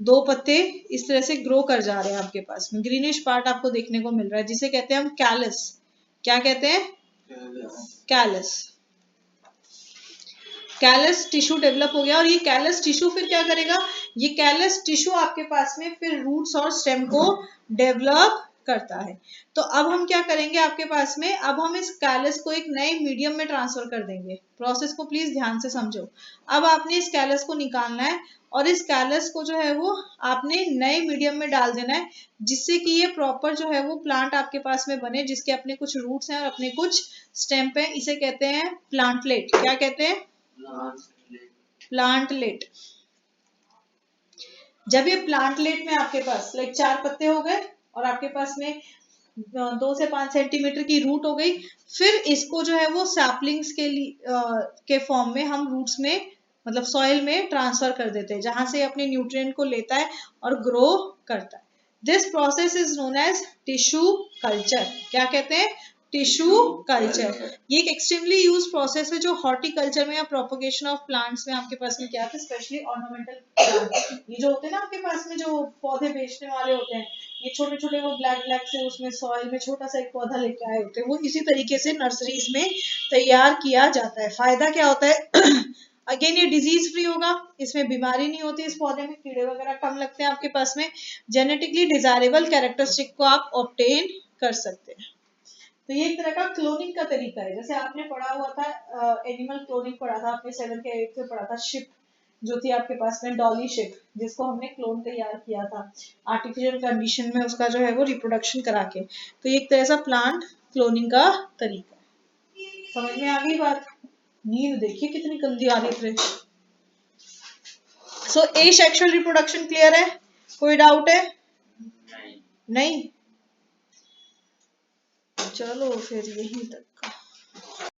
2 पत्ते इस तरह से ग्रो कर जा रहे हैं आपके पास में। ग्रीनिश पार्ट आपको देखने को मिल रहा है, जिसे कहते हैं हम कैलस। क्या कहते हैं, कैलस। कैलस टिश्यू डेवलप हो गया, और ये कैलस टिश्यू फिर क्या करेगा, ये कैलस टिश्यू आपके पास में फिर रूट्स और स्टेम को डेवलप करता है। तो अब हम क्या करेंगे आपके पास में, अब हम इस कैलस को एक नए मीडियम में ट्रांसफर कर देंगे। प्रोसेस को प्लीज ध्यान से समझो। अब आपने इस कैलस को निकालना है और इस कैलस को जो है वो आपने नए मीडियम में डाल देना है, जिससे कि ये प्रॉपर जो है वो प्लांट आपके पास में बने, जिसके अपने कुछ रूट्स हैं और अपने कुछ स्टेम हैं। इसे कहते हैं प्लांटलेट। क्या कहते हैं, प्लांटलेट। जब ये प्लांटलेट में आपके पास लाइक 4 पत्ते हो गए और आपके पास में 2 से 5 सेंटीमीटर की रूट हो गई, फिर इसको जो है वो सैपलिंग्स के लिए के फॉर्म में हम रूट्स में मतलब सॉइल में ट्रांसफर कर देते हैं, जहां से अपने न्यूट्रिएंट को लेता है और ग्रो करता है। This process is known as tissue culture. क्या कहते हैं, टिश्यू कल्चर। ये एक एक्सट्रीमली यूज प्रोसेस है जो हॉर्टिकल्चर में या प्रोपोगेशन ऑफ प्लांट्स में आपके पास में क्या है, स्पेशली ऑर्नामेंटल प्लांट। ये जो होते हैं ना आपके पास में जो पौधे बेचने वाले होते हैं, ये छोटे छोटे वो ब्लैक ब्लैक से उसमें सॉइल में छोटा सा एक पौधा लेके आए होते हैं, वो इसी तरीके से नर्सरीज में तैयार किया जाता है। फायदा क्या होता है अगेन ये डिजीज फ्री होगा, इसमें बीमारी नहीं होती, इस पौधे में कीड़े वगैरह कम लगते हैं आपके पास में। जेनेटिकली डिजायरेबल कैरेक्टरिस्टिक को आप ऑब्टेन कर सकते हैं। तो ये एक तरह का क्लोनिंग का तरीका है। जैसे आपने पढ़ा हुआ था एनिमल क्लोनिंग पढ़ा था आपने 7th या 8th में पढ़ा था, शिप जो थी आपके पास में, डॉली शिप, जिसको हमने क्लोन तैयार किया था आर्टिफिशियल कंडीशन में, उसका जो है वो रिप्रोडक्शन करा के। तो ये एक तरह सा प्लांट क्लोनिंग का तरीका। समझ में आ गई बात। नींद देखिए कितनी गंदी आ रही है। सो एसेक्सुअल रिप्रोडक्शन क्लियर है, कोई डाउट है, नहीं? चलो फिर यहीं तक का।